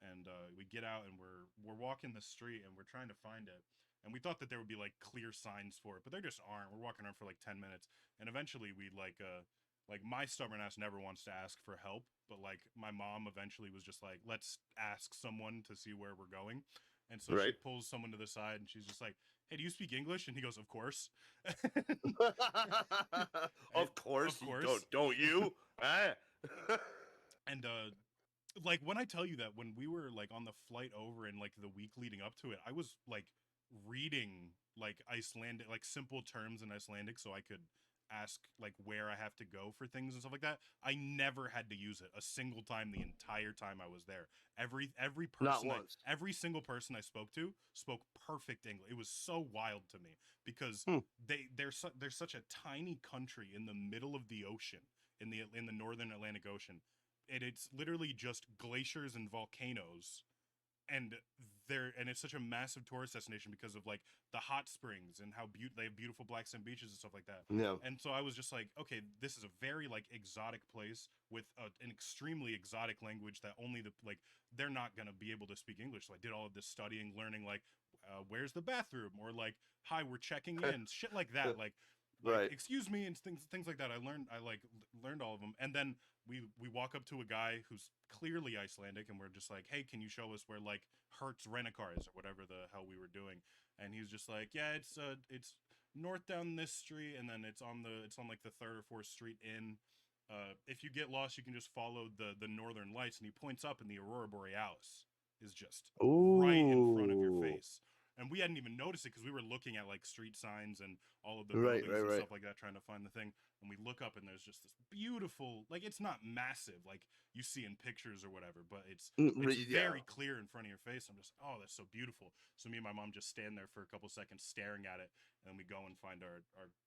S2: And we get out and we're walking the street and we're trying to find it, and we thought that there would be like clear signs for it, but there just aren't. We're walking around for like 10 minutes, and eventually we like my stubborn ass never wants to ask for help, but like my mom eventually was just like, let's ask someone to see where we're going. And so she
S1: right.
S2: pulls someone to the side and she's just like, hey, do you speak English? And he goes, of course. And
S1: Of course
S2: of
S1: you
S2: course.
S1: don't you? Ah.
S2: And like when I tell you that when we were like on the flight over and like the week leading up to it, I was like reading like Icelandic, like simple terms in Icelandic, so I could ask like where I have to go for things and stuff like that. I never had to use it a single time the entire time I was there. Every
S1: Not
S2: person I
S1: once.
S2: every single person I spoke to spoke perfect English. It was so wild to me because
S1: Hmm.
S2: they're such a tiny country in the middle of the ocean, in the northern Atlantic Ocean, and it's literally just glaciers and volcanoes, and it's such a massive tourist destination because of like the hot springs and how they have beautiful black sand beaches and stuff like that.
S1: No.
S2: And so I was just like, okay, this is a very like exotic place with an extremely exotic language that only they're not going to be able to speak English. So I did all of this studying, learning like where's the bathroom, or like, hi, we're checking in, shit like that, like
S1: Right.
S2: excuse me, and things like that. I learned all of them, and then we walk up to a guy who's clearly Icelandic, and we're just like, hey, can you show us where like Hertz Rent-A-Car is, or whatever the hell we were doing. And he's just like, yeah, it's north down this street, and then it's on like the third or fourth street in. If you get lost, you can just follow the northern lights. And he points up, and the aurora borealis is just right in front of your
S1: Ooh.
S2: face. And we hadn't even noticed it because we were looking at like street signs and all of the
S1: Right,
S2: buildings
S1: right,
S2: and
S1: right.
S2: stuff like that, trying to find the thing. And we look up, and there's just this beautiful, like, it's not massive like you see in pictures or whatever, but it's
S1: Yeah.
S2: very clear in front of your face. I'm just, oh, that's so beautiful. So me and my mom just stand there for a couple seconds staring at it, and then we go and find our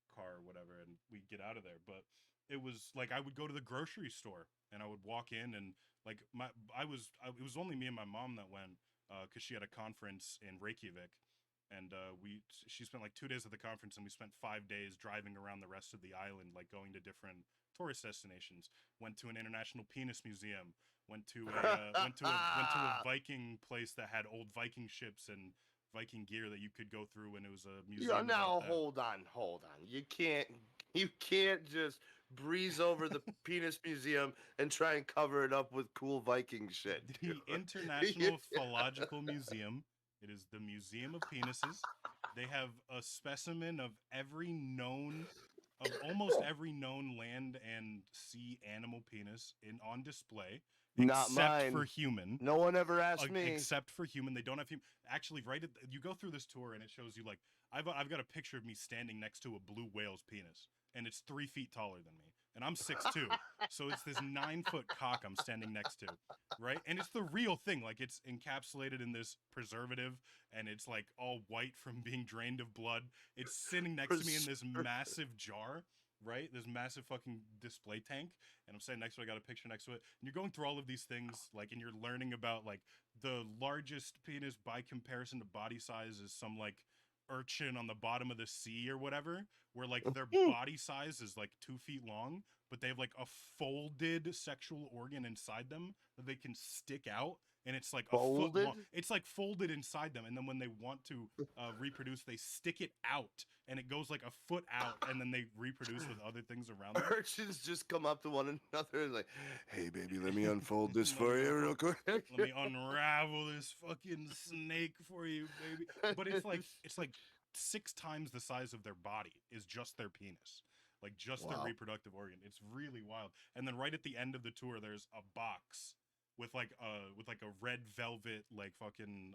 S2: car or whatever, and we get out of there. But it was like I would go to the grocery store, and I would walk in, and like it was only me and my mom that went, because she had a conference in Reykjavik, and she spent like 2 days at the conference, and we spent 5 days driving around the rest of the island, like going to different tourist destinations. Went to an international penis museum. Went to a Viking place that had old Viking ships and Viking gear that you could go through, and it was a
S1: Yeah,
S2: museum about
S1: now
S2: that.
S1: hold on. You can't just breeze over the penis museum and try and cover it up with cool Viking shit,
S2: The
S1: dude.
S2: International Philological Museum. It is the Museum of Penises. They have a specimen of almost every known land and sea animal penis in on display,
S1: Not
S2: except for
S1: mine.
S2: human.
S1: No one ever asked me.
S2: Except for human, they don't have human. Actually, you go through this tour, and it shows you like I've got a picture of me standing next to a blue whale's penis, and it's 3 feet taller than me, and I'm 6'2", so it's this 9 foot cock I'm standing next to, right? And it's the real thing. Like, it's encapsulated in this preservative, and it's like all white from being drained of blood. It's sitting next to me in this
S1: Preserve.
S2: massive jar, right? This massive fucking display tank, and I'm sitting next to it. I got a picture next to it, and you're going through all of these things, like, and you're learning about like the largest penis by comparison to body size is some like urchin on the bottom of the sea or whatever, where like their body size is like 2 feet long, but they have like a folded sexual organ inside them that they can stick out, and it's like a foot long.
S1: Folded?
S2: It's like folded inside them, and then when they want to reproduce, they stick it out, and it goes like a foot out, and then they reproduce with other things around them.
S1: Urchins just come up to one another and like, hey baby, let me unfold this
S2: Let
S1: for
S2: me
S1: you
S2: unfold.
S1: real quick.
S2: Let me unravel this fucking snake for you, baby. But it's like 6 times the size of their body is just their penis, like just their
S1: Wow.
S2: reproductive organ. It's really wild. And then right at the end of the tour, there's a box with like a red velvet like fucking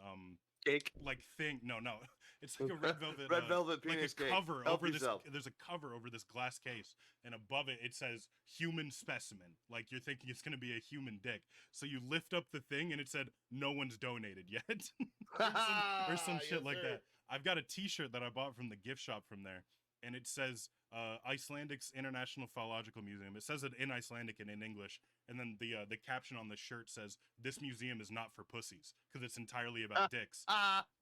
S1: Cake.
S2: like thing. No, no, it's like a red velvet,
S1: Red velvet
S2: like a
S1: penis cake.
S2: cover
S1: Help
S2: over this.
S1: yourself.
S2: There's a cover over this glass case, and above it it says "human specimen." Like, you're thinking it's gonna be a human dick. So you lift up the thing, and it said, "No one's donated yet," or some
S1: Yes,
S2: shit like
S1: sir.
S2: that. I've got a T-shirt that I bought from the gift shop from there, and it says Icelandic's International Philological Museum. It says it in Icelandic and in English, and then the caption on the shirt says, "This museum is not for pussies," because it's entirely about dicks.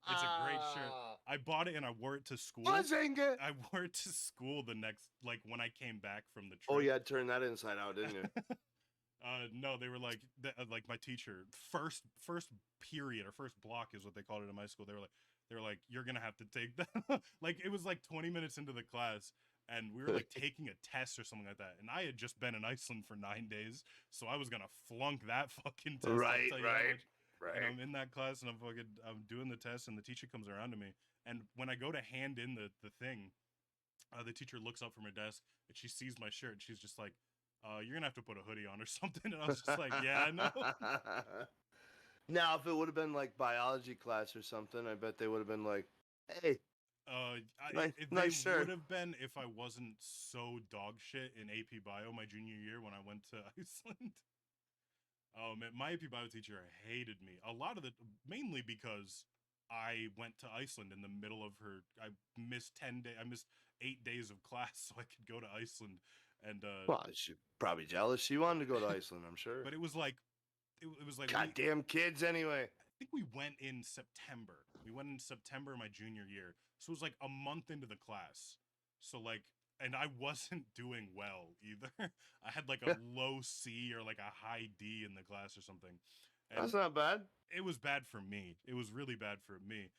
S2: It's a great shirt. I bought it and I wore it to school.
S1: Bazinga!
S2: I wore it to school the next, like, when I came back from the
S1: Oh,
S2: trip.
S1: yeah, turn that inside out, didn't you?
S2: No, they were like my teacher, first period or first block is what they called it in my school. They were like, you're gonna have to take that. Like, it was like 20 minutes into the class, and we were like taking a test or something like that. And I had just been in Iceland for 9 days, so I was gonna flunk that fucking test. I'll
S1: Right,
S2: tell you that
S1: right,
S2: much. And
S1: right.
S2: I'm in that class, and I'm doing the test, and the teacher comes around to me, and when I go to hand in the thing, the teacher looks up from her desk, and she sees my shirt, and she's just like, "You're gonna have to put a hoodie on or something." And I was just like, "Yeah, I know."
S1: Now, if it would have been like biology class or something, I bet they would have been like, hey, nice,
S2: They
S1: nice
S2: would
S1: shirt.
S2: have been if I wasn't so dog shit in AP Bio my junior year when I went to Iceland. Oh man, my AP Bio teacher hated me. Mainly because I went to Iceland in the middle of her. I missed 10 days. I missed 8 days of class so I could go to Iceland, and
S1: Well, she's probably jealous. She wanted to go to Iceland, I'm sure.
S2: but it was like
S1: Goddamn kids, anyway.
S2: I think we went in September. We went in September my junior year. So it was like a month into the class. So like, and I wasn't doing well either. I had like a low C or like a high D in the class or something. And
S1: That's not bad.
S2: it was bad for me. It was really bad for me.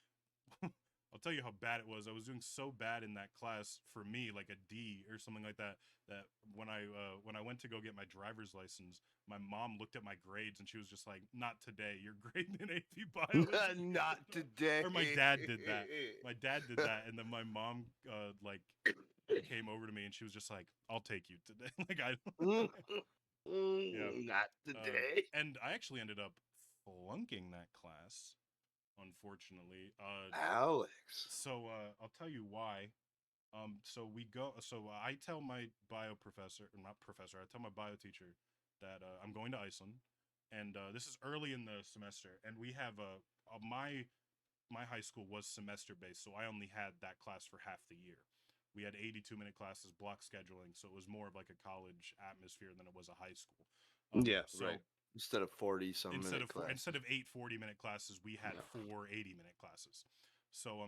S2: I'll tell you how bad it was. I was doing so bad in that class for me, like a D or something like that. That when I went to go get my driver's license, my mom looked at my grades and she was just like, "Not today. Your grade in AP Bio isn't
S1: Not
S2: good enough."
S1: today.
S2: Or my dad did that. My dad did that, and then my mom like came over to me and she was just like, "I'll take you today." Like I, yeah.
S1: Not today.
S2: And I actually ended up flunking that class, unfortunately.
S1: Alex.
S2: So I'll tell you why. So we go. So I tell my bio professor, or not professor. I tell my bio teacher that I'm going to Iceland, and this is early in the semester, and we have my high school was semester based, so I only had that class for half the year. We had 82-minute classes, block scheduling, so it was more of like a college atmosphere than it was a high school.
S1: Yeah, right.
S2: So
S1: Instead of 40 some minute
S2: instead
S1: classes.
S2: of 8 40-minute classes, we had
S1: Yeah.
S2: 4 80-minute classes. So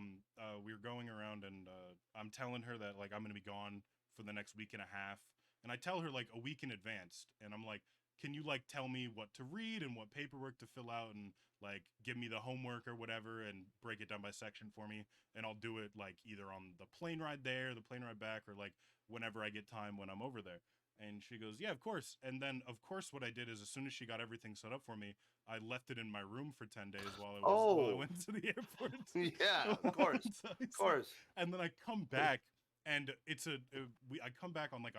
S2: we were going around, and I'm telling her that like I'm gonna be gone for the next week and a half, and I tell her like a week in advance, and I'm like, can you like tell me what to read and what paperwork to fill out, and like give me the homework or whatever, and break it down by section for me, and I'll do it like either on the plane ride there, the plane ride back, or like whenever I get time when I'm over there. And she goes, "Yeah, of course." And then, of course, what I did is, as soon as she got everything set up for me, I left it in my room for 10 days while I
S1: Oh,
S2: went to the airport,
S1: yeah,
S2: while
S1: of
S2: I
S1: course.
S2: went to
S1: Of
S2: Iceland.
S1: course.
S2: And then I come back, and I come back on like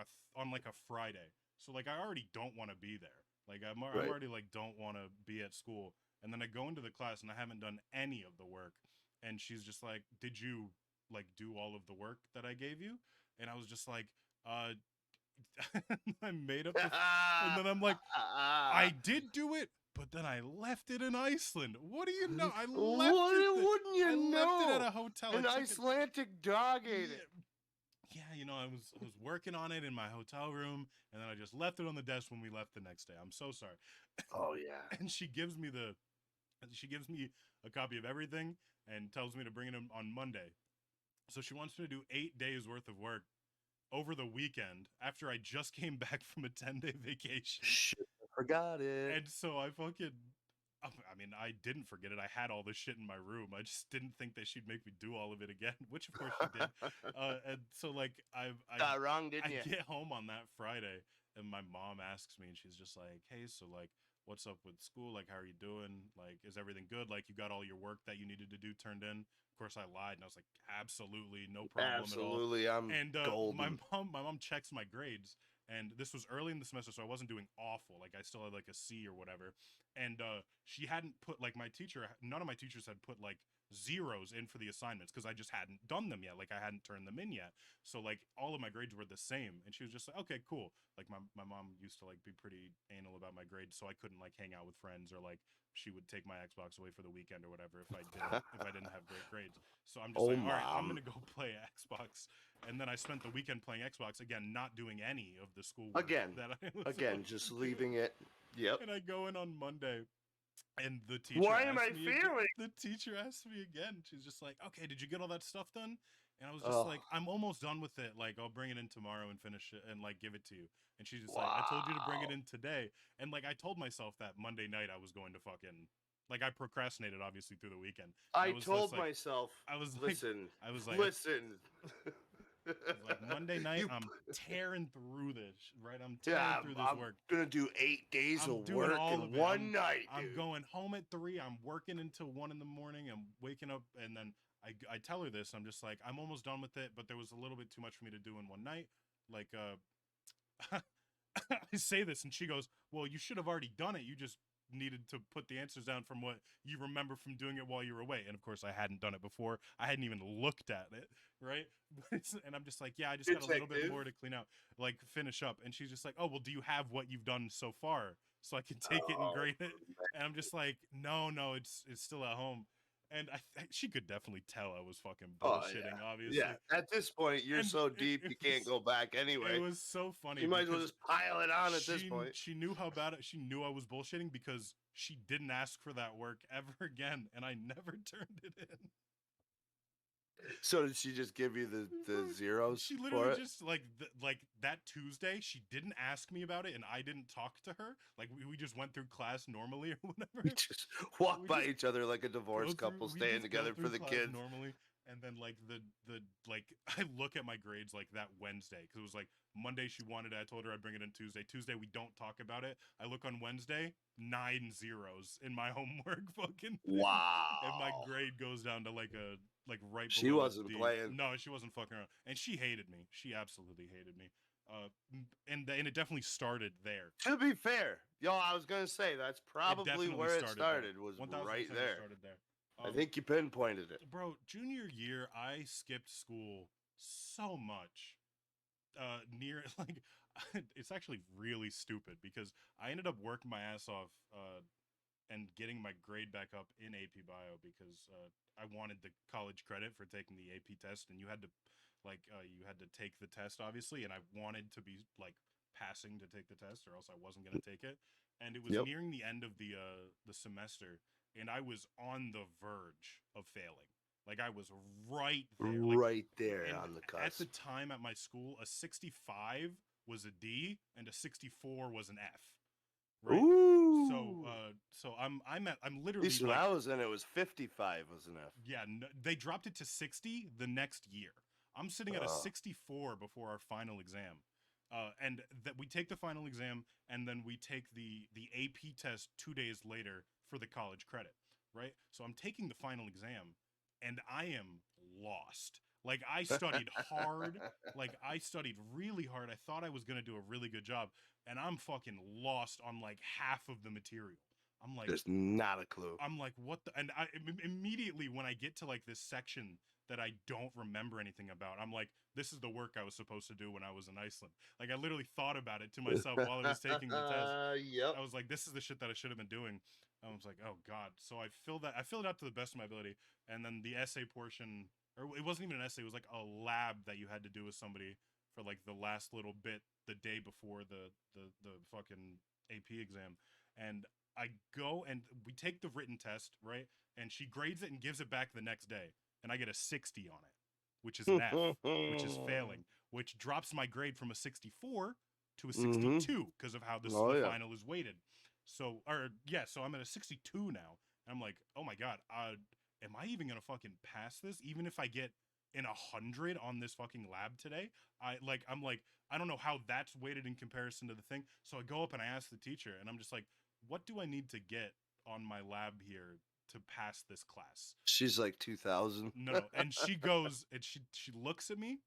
S2: a Friday, so like I already don't want to be there. Like I'm
S1: Right.
S2: already like don't want to be at school. And then I go into the class and I haven't done any of the work, and she's just like, "Did you like do all of the work that I gave you?" And I was just like, uh I made up this, and then I'm like, I did do it, but then I left it in Iceland. What do you know? I left it.
S1: Wouldn't you
S2: I left it at
S1: know?
S2: a hotel. I
S1: An
S2: took it.
S1: Icelandic dog ate it.
S2: Yeah, yeah. I was working on it in my hotel room, and then I just left it on the desk when we left the next day. I'm so sorry.
S1: Oh yeah.
S2: And she gives me a copy of everything and tells me to bring it in on Monday. So she wants me to do 8 days worth of work over the weekend after I just came back from a 10-day vacation.
S1: Shit, I forgot it.
S2: And so I mean, I didn't forget it. I had all this shit in my room. I just didn't think that she'd make me do all of it again, which of course she did. And so like
S1: Got wrong,
S2: I
S1: didn't you?
S2: get home on that Friday, and my mom asks me, and she's just like, "Hey, so like, what's up with school? Like, how are you doing? Like, is everything good? Like, you got all your work that you needed to do turned in?" Of course, I lied, and I was like, "Absolutely, no problem at all."
S1: Absolutely, I'm
S2: And
S1: golden.
S2: my mom checks my grades, and this was early in the semester, so I wasn't doing awful. Like, I still had like a C or whatever. And she hadn't put like none of my teachers had put like zeros in for the assignments because I just hadn't done them yet. Like I hadn't turned them in yet. So like all of my grades were the same. And she was just like, okay, cool. Like my mom used to like be pretty anal about my grades, so I couldn't like hang out with friends, or like she would take my Xbox away for the weekend or whatever if I didn't have great grades. So I'm just
S1: Oh,
S2: like, all right, I'm
S1: mom.
S2: gonna go play Xbox. And then I spent the weekend playing Xbox again, not doing any of the schoolwork
S1: Again,
S2: that I was
S1: again,
S2: supposed
S1: just
S2: to do.
S1: leaving it. Yep.
S2: And I go in on Monday, and the teacher
S1: Why am
S2: asked
S1: I
S2: me again.
S1: failing?
S2: The teacher asked me again. She's just like, "Okay, did you get all that stuff done?" And I was just
S1: Oh,
S2: like, "I'm almost done with it. Like, I'll bring it in tomorrow and finish it and like give it to you." And she's just like, "I told you to bring it
S1: wow.
S2: in today." And like I told myself that Monday night I was going to fucking, like, I procrastinated obviously through the weekend. And
S1: I told myself,
S2: I was like
S1: listen,
S2: I was like
S1: listen.
S2: I was like, Monday night,
S1: you,
S2: I'm tearing through this, right? I'm tearing
S1: yeah,
S2: through this
S1: I'm
S2: work.
S1: gonna do 8 days
S2: I'm
S1: of
S2: doing
S1: work
S2: all
S1: in
S2: of it.
S1: one night,
S2: I'm
S1: dude.
S2: going home at 3. I'm working until 1 in the morning. I'm waking up, and then I tell her this. I'm just like, I'm almost done with it, but there was a little bit too much for me to do in one night. Like I say this, and she goes, "Well, you should have already done it. You just needed to put the answers down from what you remember from doing it while you were away." And of course, I hadn't done it before. I hadn't even looked at it, right? And I'm just like, "Yeah, I just got a little bit
S1: Detective.
S2: more to clean out, like finish up." And she's just like, "Oh, well, do you have what you've done so far so I can take it and
S1: Oh,
S2: grade it?" And I'm just like, "No, no, it's still at home." And she could definitely tell I was fucking
S1: oh
S2: bullshitting,
S1: yeah.
S2: obviously.
S1: Yeah. At this point, you're
S2: And
S1: so deep you can't go back
S2: it
S1: anyway.
S2: was so funny
S1: You might as well
S2: because
S1: just pile it on at this point.
S2: she knew how bad she knew I was bullshitting, because she didn't ask for that work ever again, and I never turned it in.
S1: So did she just give you the zeros
S2: She
S1: for
S2: literally
S1: it?
S2: just like that Tuesday, she didn't ask me about it, and I didn't talk to her. Like we just went through class normally or
S1: We
S2: whatever.
S1: just walk
S2: We
S1: by
S2: just
S1: each other like a divorced couple
S2: we
S1: staying
S2: just go
S1: together for
S2: through
S1: the
S2: class
S1: kids.
S2: normally, and then like the like I look at my grades like that Wednesday because it was like Monday she wanted it. I told her I'd bring it in Tuesday. Tuesday we don't talk about it. I look on Wednesday, 9 zeros in my homework fucking thing, and my
S1: Wow.
S2: grade goes down to like right
S1: She
S2: below a
S1: wasn't
S2: D.
S1: playing.
S2: No, she wasn't fucking around, and she hated me. She absolutely hated me. And it definitely started there.
S1: To be fair, yo, I was gonna say that's
S2: It
S1: probably
S2: definitely
S1: where it
S2: started there.
S1: started. Was
S2: One thousand
S1: right
S2: percent, it
S1: there.
S2: started there.
S1: I
S2: Um,
S1: think you pinpointed it.
S2: bro, junior year, I skipped school so much. Near like, it's actually really stupid because I ended up working my ass off. And getting my grade back up in AP Bio because I wanted the college credit for taking the AP test, and you had to take the test obviously, and I wanted to be like passing to take the test, or else I wasn't gonna take it. And it was
S1: Yep.
S2: nearing the end of the semester, and I was on the verge of failing. Like I was right there. Like,
S1: Right there
S2: and
S1: on the
S2: at the
S1: cusp.
S2: time at my school, a 65 was a D and a 64 was an F, right? So
S1: Ooh.
S2: I'm
S1: At
S2: literally
S1: least when
S2: like,
S1: I was in, it was 55 was enough.
S2: yeah, no, they dropped it to 60 the next year. I'm sitting at a
S1: Oh.
S2: 64 before our final exam. And that we take the final exam, and then we take the AP test 2 days later for the college credit, right? So I'm taking the final exam, and I am lost. Like I studied hard, like I studied really hard. I thought I was gonna do a really good job, and I'm fucking lost on like half of the material. I'm like,
S1: There's not a clue.
S2: what the, and immediately when I get to like this section that I don't remember anything about, I'm like, this is the work I was supposed to do when I was in Iceland. Like I literally thought about it to myself while I was taking the test.
S1: Yep.
S2: I was like, this is the shit that I should have been doing. I was like, oh god. So I filled it out to the best of my ability, and then the essay portion, or it wasn't even an essay, it was like a lab that you had to do with somebody for like the last little bit the day before the fucking AP exam. And I go and we take the written test, right? And she grades it and gives it back the next day. And I get a 60 on it, which is an F, which is failing, which drops my grade from a 64 to a
S1: Mm-hmm.
S2: 62 because of how
S1: Oh
S2: the
S1: yeah.
S2: final is weighted. So, or yeah, so I'm at a 62 now. And I'm like, oh my God, am I even going to fucking pass this? Even if I get in 100 on this fucking lab today, I'm like, I don't know how that's weighted in comparison to the thing. So I go up and I ask the teacher, and I'm just like, what do I need to get on my lab here to pass this class?
S1: She's like 2000.
S2: No, no. And she goes and she looks at me,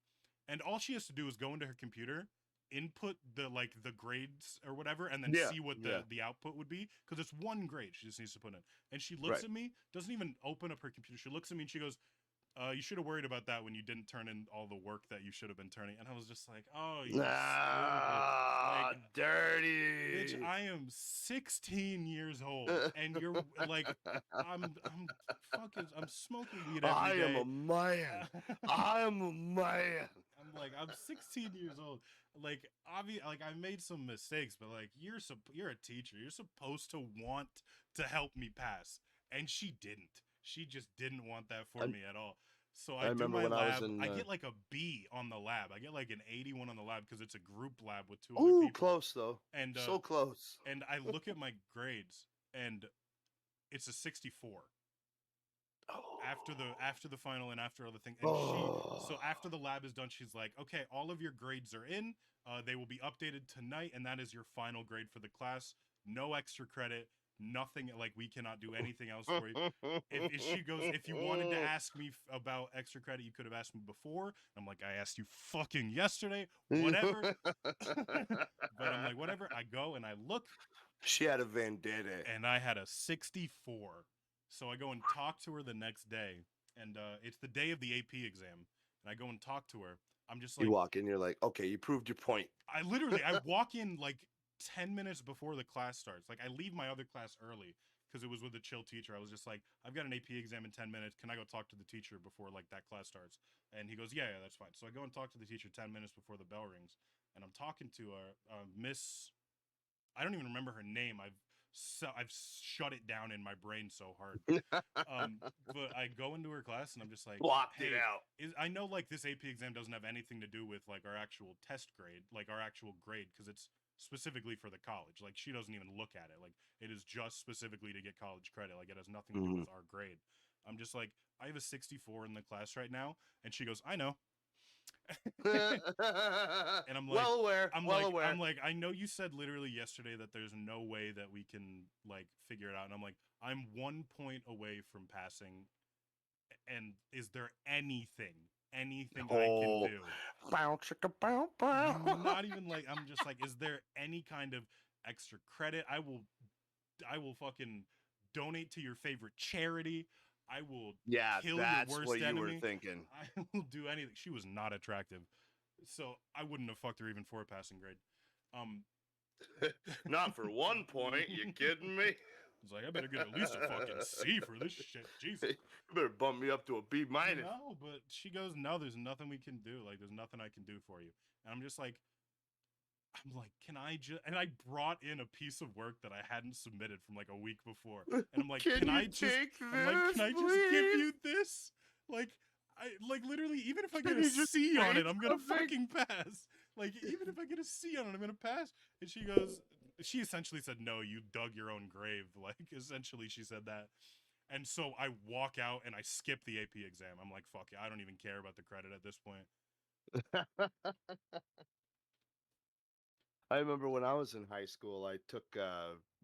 S2: and all she has to do is go into her computer, input the grades or whatever, and then
S1: Yeah.
S2: see what
S1: Yeah.
S2: the output would be, because it's one grade she just needs to put in. And she looks
S1: Right.
S2: at me, doesn't even open up her computer. She looks at me and she goes, you should have worried about that when you didn't turn in all the work that you should have been turning. And I was just like, oh, you stupid. Like,
S1: Ah,
S2: bitch,
S1: dirty.
S2: I am 16 years old, and you're like, I'm fucking, I'm smoking weed
S1: I
S2: every
S1: am a
S2: day.
S1: man. I am a man.
S2: I'm like, I'm 16 years old. Like, like I made some mistakes, but like, you're a teacher. You're supposed to want to help me pass, and she didn't. She just didn't want that for
S1: I,
S2: me at all. So
S1: I
S2: I do
S1: remember
S2: my
S1: when I was
S2: lab.
S1: in.
S2: I get like a B on the lab. I get like an 81 on the lab because it's a group lab with two other
S1: Ooh,
S2: people.
S1: close though.
S2: And
S1: So close.
S2: I look at my grades, and it's a 64
S1: Oh.
S2: after the final and after other thing. And she
S1: Oh.
S2: so after the lab is done, she's like, okay, all of your grades are in. They will be updated tonight, and that is your final grade for the class. No extra credit, nothing. Like, we cannot do anything else for you. If she goes, if you wanted to ask me about extra credit, you could have asked me before. I'm like, I asked you fucking yesterday, whatever. But I'm like, whatever. I go and I look,
S1: She had a vendetta.
S2: and I had a 64. So I go and talk to her the next day, and it's the day of the AP exam, and I go and talk to her. I'm just
S1: You
S2: like,
S1: walk in, you're like, okay, you proved your point.
S2: I walk in like 10 minutes before the class starts. Like, I leave my other class early because it was with a chill teacher. I was just like, I've got an AP exam in 10 minutes. Can I go talk to the teacher before like that class starts? And he goes, yeah, that's fine. So I go and talk to the teacher 10 minutes before the bell rings, and I'm talking to Miss, I don't even remember her name. I've shut it down in my brain so hard. But I go into her class and I'm just like,
S1: Blocked it
S2: hey,
S1: out.
S2: I know like this AP exam doesn't have anything to do with like our actual test grade, like our actual grade, because it's specifically for the college. Like she doesn't even look at it. Like it is just specifically to get college credit. Like it has nothing to do
S1: Mhm.
S2: with our grade. I'm just like, I have a 64 in the class right now, and she goes, I know. And I'm like,
S1: Well aware. Well aware.
S2: I know you said literally yesterday that there's no way that we can like figure it out. And I'm like, I'm 1 point away from passing. And is there anything I can
S1: Oh,
S2: do?
S1: bow chicka bow bow.
S2: Not even like, I'm just like, is there any kind of extra credit? I will fucking donate to your favorite charity. I will
S1: Yeah,
S2: kill your
S1: that's
S2: worst
S1: what you were
S2: enemy.
S1: thinking.
S2: I will do anything. She was not attractive, so I wouldn't have fucked her even for a passing grade. Um,
S1: Not for 1 point. You kidding me?
S2: it's like I better get at least a fucking C for this shit. Jesus.
S1: You better bump me up to a B minus.
S2: No, but she goes, no, there's nothing we can do. Like, there's nothing I can do for you. And I'm like, can I just? And I brought in a piece of work that I hadn't submitted from like a week before. And I'm like,
S1: Can
S2: can
S1: you
S2: I just?
S1: take
S2: I'm like,
S1: this,
S2: can I just give
S1: please?
S2: you this? Like, I like literally, even if I get
S1: Can
S2: a
S1: you just
S2: C on it,
S1: trade
S2: I'm gonna
S1: something?
S2: fucking pass. Like, even if I get a C on it, I'm gonna pass. And she goes, she essentially said, no, you dug your own grave. Like, essentially, she said that. And so I walk out and I skip the AP exam. I'm like, fuck it, I don't even care about the credit at this point.
S1: I remember when I was in high school, I took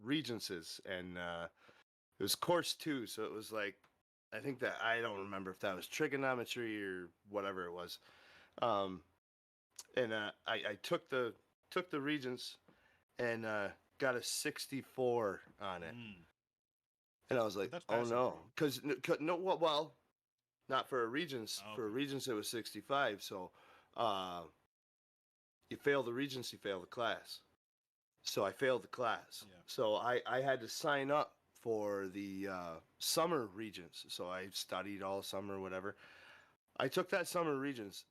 S1: Regencies, and it was course two, so it was like, I think that I don't remember if that was trigonometry or whatever it was. Um, and I took the Regents and got a 64 on it,
S2: Mm.
S1: and I was like,
S2: But that's
S1: oh
S2: passing for
S1: no,
S2: you.
S1: because no, well, not for a Regents.
S2: Oh,
S1: For a
S2: okay.
S1: Regents, it was 65. So, uh, you fail the Regents, you fail the class. So I failed the class.
S2: Yeah.
S1: So I had to sign up for the summer Regents. So I studied all summer, whatever. I took that summer Regents.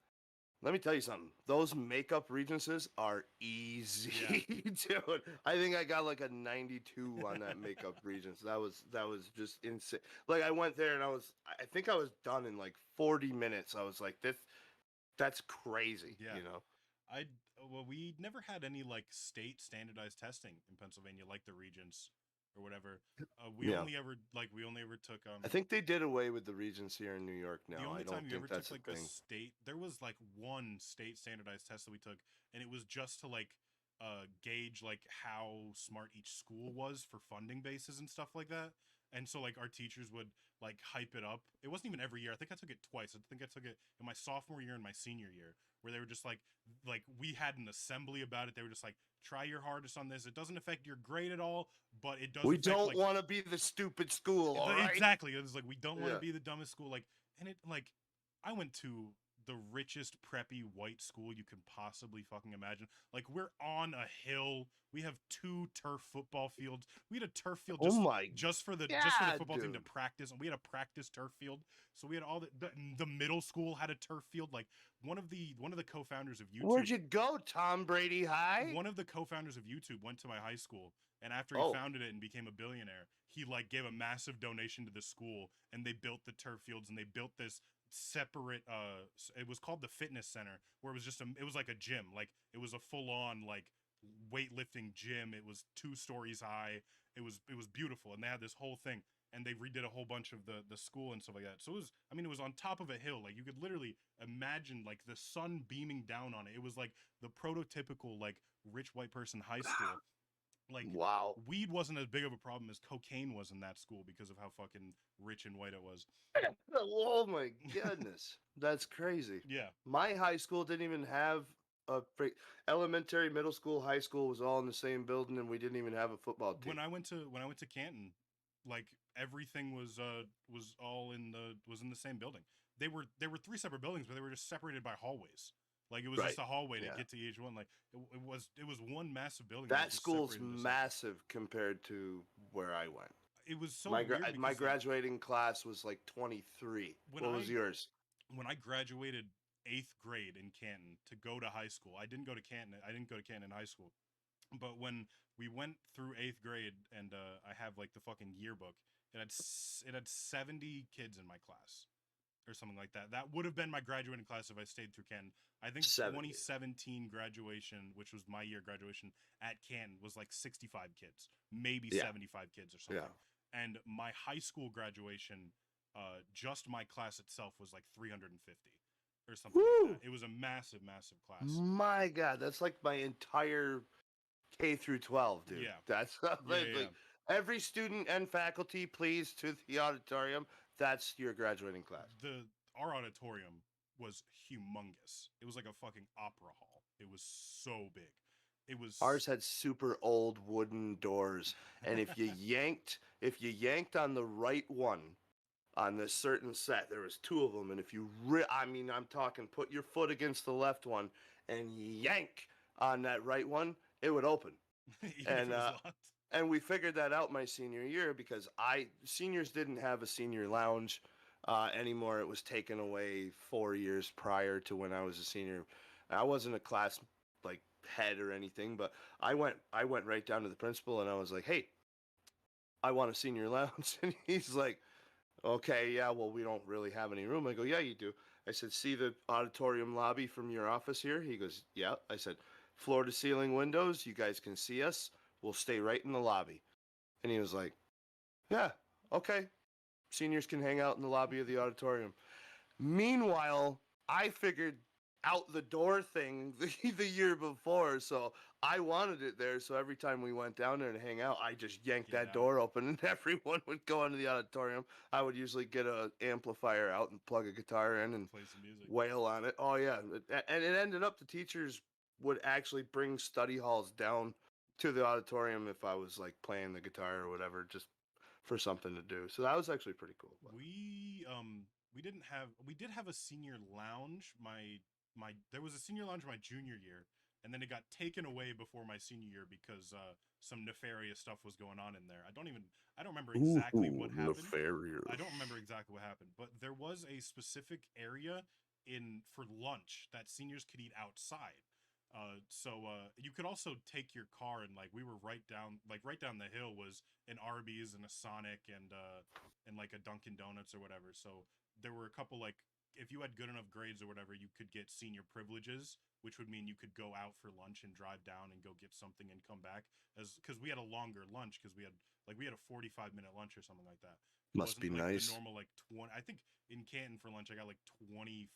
S1: Let me tell you something. Those makeup Regencies are easy, dude. I think I got like a 92 on that makeup Regents. That was just insane. Like I went there and I think I was done in like 40 minutes. I was like, that's crazy,
S2: Yeah.
S1: you know.
S2: I well, we never had any like state standardized testing in Pennsylvania, like the Regents or whatever.
S1: Yeah.
S2: We only ever took
S1: I think they did away with the Regents here in New York
S2: the
S1: now. I
S2: only time
S1: don't
S2: you ever
S1: think
S2: took
S1: that's a
S2: like a
S1: thing.
S2: state, there was like one state standardized test that we took, and it was just to like gauge like how smart each school was for funding bases and stuff like that. And so like our teachers would like hype it up. It wasn't even every year. I think I took it twice. I think I took it in my sophomore year and my senior year, where they were just like we had an assembly about it. They were just like, try your hardest on this. It doesn't affect your grade at all, but it does
S1: We
S2: affect
S1: don't
S2: like
S1: want to be the stupid school, all right?
S2: exactly. It's like we don't want to
S1: Yeah.
S2: be the dumbest school. Like, and it like I went to the richest preppy white school you can possibly fucking imagine. Like we're on a hill. We have two turf football fields. We had a turf field
S1: Oh my
S2: just for the
S1: God,
S2: football team to
S1: dude.
S2: practice, and we had a practice turf field. So we had all the middle school had a turf field. Like one of the co-founders of YouTube
S1: Where'd you go, Tom Brady High?
S2: one of the co-founders of YouTube went to my high school, and after he
S1: Oh,
S2: founded it and became a billionaire, he like gave a massive donation to the school, and they built the turf fields, and they built this separate it was called the fitness center, where it was just it was like a gym, like it was a full-on like weightlifting gym. It was 2 stories high. It was beautiful, and they had this whole thing, and they redid a whole bunch of the school and stuff like that. So it was, I mean, it was on top of a hill. Like you could literally imagine like the sun beaming down on it. It was like the prototypical like rich white person high school. Like
S1: wow.
S2: weed wasn't as big of a problem as cocaine was in that school because of how fucking rich and white it was.
S1: Oh my goodness. That's crazy.
S2: Yeah.
S1: My high school didn't even have a elementary, middle school, high school was all in the same building, and we didn't even have a football team.
S2: When I went to Canton, like everything was all in the same building. There were 3 separate buildings, but they were just separated by hallways. Like it was
S1: Right.
S2: just a hallway to
S1: Yeah.
S2: get to each one. Like it was one massive building that was
S1: That
S2: just
S1: school's
S2: separated into sections.
S1: massive compared to where I went.
S2: It was so
S1: My
S2: weird
S1: my
S2: because like
S1: graduating class was like 23.
S2: when
S1: What was
S2: I
S1: yours?
S2: when I graduated 8th grade in Canton to go to high school, I didn't go to Canton. I didn't go to Canton in high school. But when we went through 8th grade, and I have like the fucking yearbook, it had 70 kids in my class or something like that. That would have been my graduating class if I stayed through Canton. I think
S1: 70.
S2: 2017 graduation, which was my year graduation at Canton, was like 65 kids, maybe
S1: Yeah.
S2: 75 kids or
S1: Yeah.
S2: something. And my high school graduation, just my class itself was like 350 or something like
S1: Woo!
S2: that. It was a massive, massive class.
S1: My God, that's like my entire K through 12, dude.
S2: Yeah,
S1: That's
S2: yeah, yeah, yeah.
S1: like every student and faculty, please, to the auditorium. That's your graduating class.
S2: The Our auditorium was humongous. It was like a fucking opera hall. It was so big. It was
S1: Ours had super old wooden doors, and if you yanked on the right one on this certain set, there was two of them, and if you, I mean, I'm talking, put your foot against the left one and yank on that right one, it would open.
S2: even if
S1: And
S2: it was locked.
S1: and we figured that out my senior year because seniors didn't have a senior lounge anymore. It was taken away 4 years prior to when I was a senior. I wasn't a class like head or anything, but I went right down to the principal and I was like, "Hey, I want a senior lounge," and he's like, "Okay, yeah, well, we don't really have any room." I go, "Yeah, you do." I said, "See the auditorium lobby from your office here?" He goes, "Yeah." I said, "Floor to ceiling windows. You guys can see us. We'll stay right in the lobby." And he was like, "Yeah, okay. Seniors can hang out in the lobby of the auditorium." Meanwhile, I figured out the door thing the year before, so I wanted it there. So every time we went down there to hang out, I just yanked
S2: Get
S1: that
S2: out,
S1: door open, and everyone would go into the auditorium. I would usually get a amplifier out and plug a guitar in and
S2: play some music.
S1: wail on it. Oh yeah, and it ended up the teachers would actually bring study halls down to the auditorium if I was like playing the guitar or whatever, just for something to do. So that was actually pretty cool. But.
S2: We did have a senior lounge. My There was a senior lounge my junior year, and then it got taken away before my senior year because some nefarious stuff was going on in there. I don't remember exactly what
S1: Ooh,
S2: happened. I
S1: nefarious.
S2: don't remember exactly what happened, but there was a specific area in for lunch that seniors could eat outside. You could also take your car, and like we were right down the hill was an Arby's and a Sonic and like a Dunkin' Donuts or whatever. So there were a couple like if you had good enough grades or whatever, you could get senior privileges, which would mean you could go out for lunch and drive down and go get something and come back as because we had a longer lunch because we had a 45-minute lunch or something like that. It
S1: Must be
S2: wasn't like the
S1: nice.
S2: normal like 20. I think in Canton for lunch I got like 25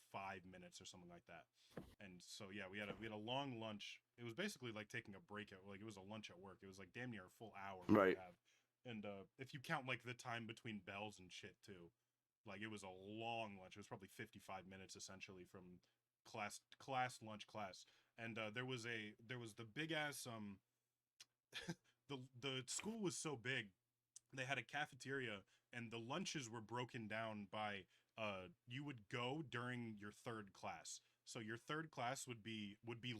S2: minutes or something like that. And so yeah, we had a long lunch. It was basically like taking a break at like it was a lunch at work. It was like damn near a full hour we would
S1: Right.
S2: have. And if you count like the time between bells and shit too, like it was a long lunch. It was probably 55 minutes essentially from class. And there was the big ass the school was so big they had a cafeteria and the lunches were broken down by you would go during your third class. So your third class would be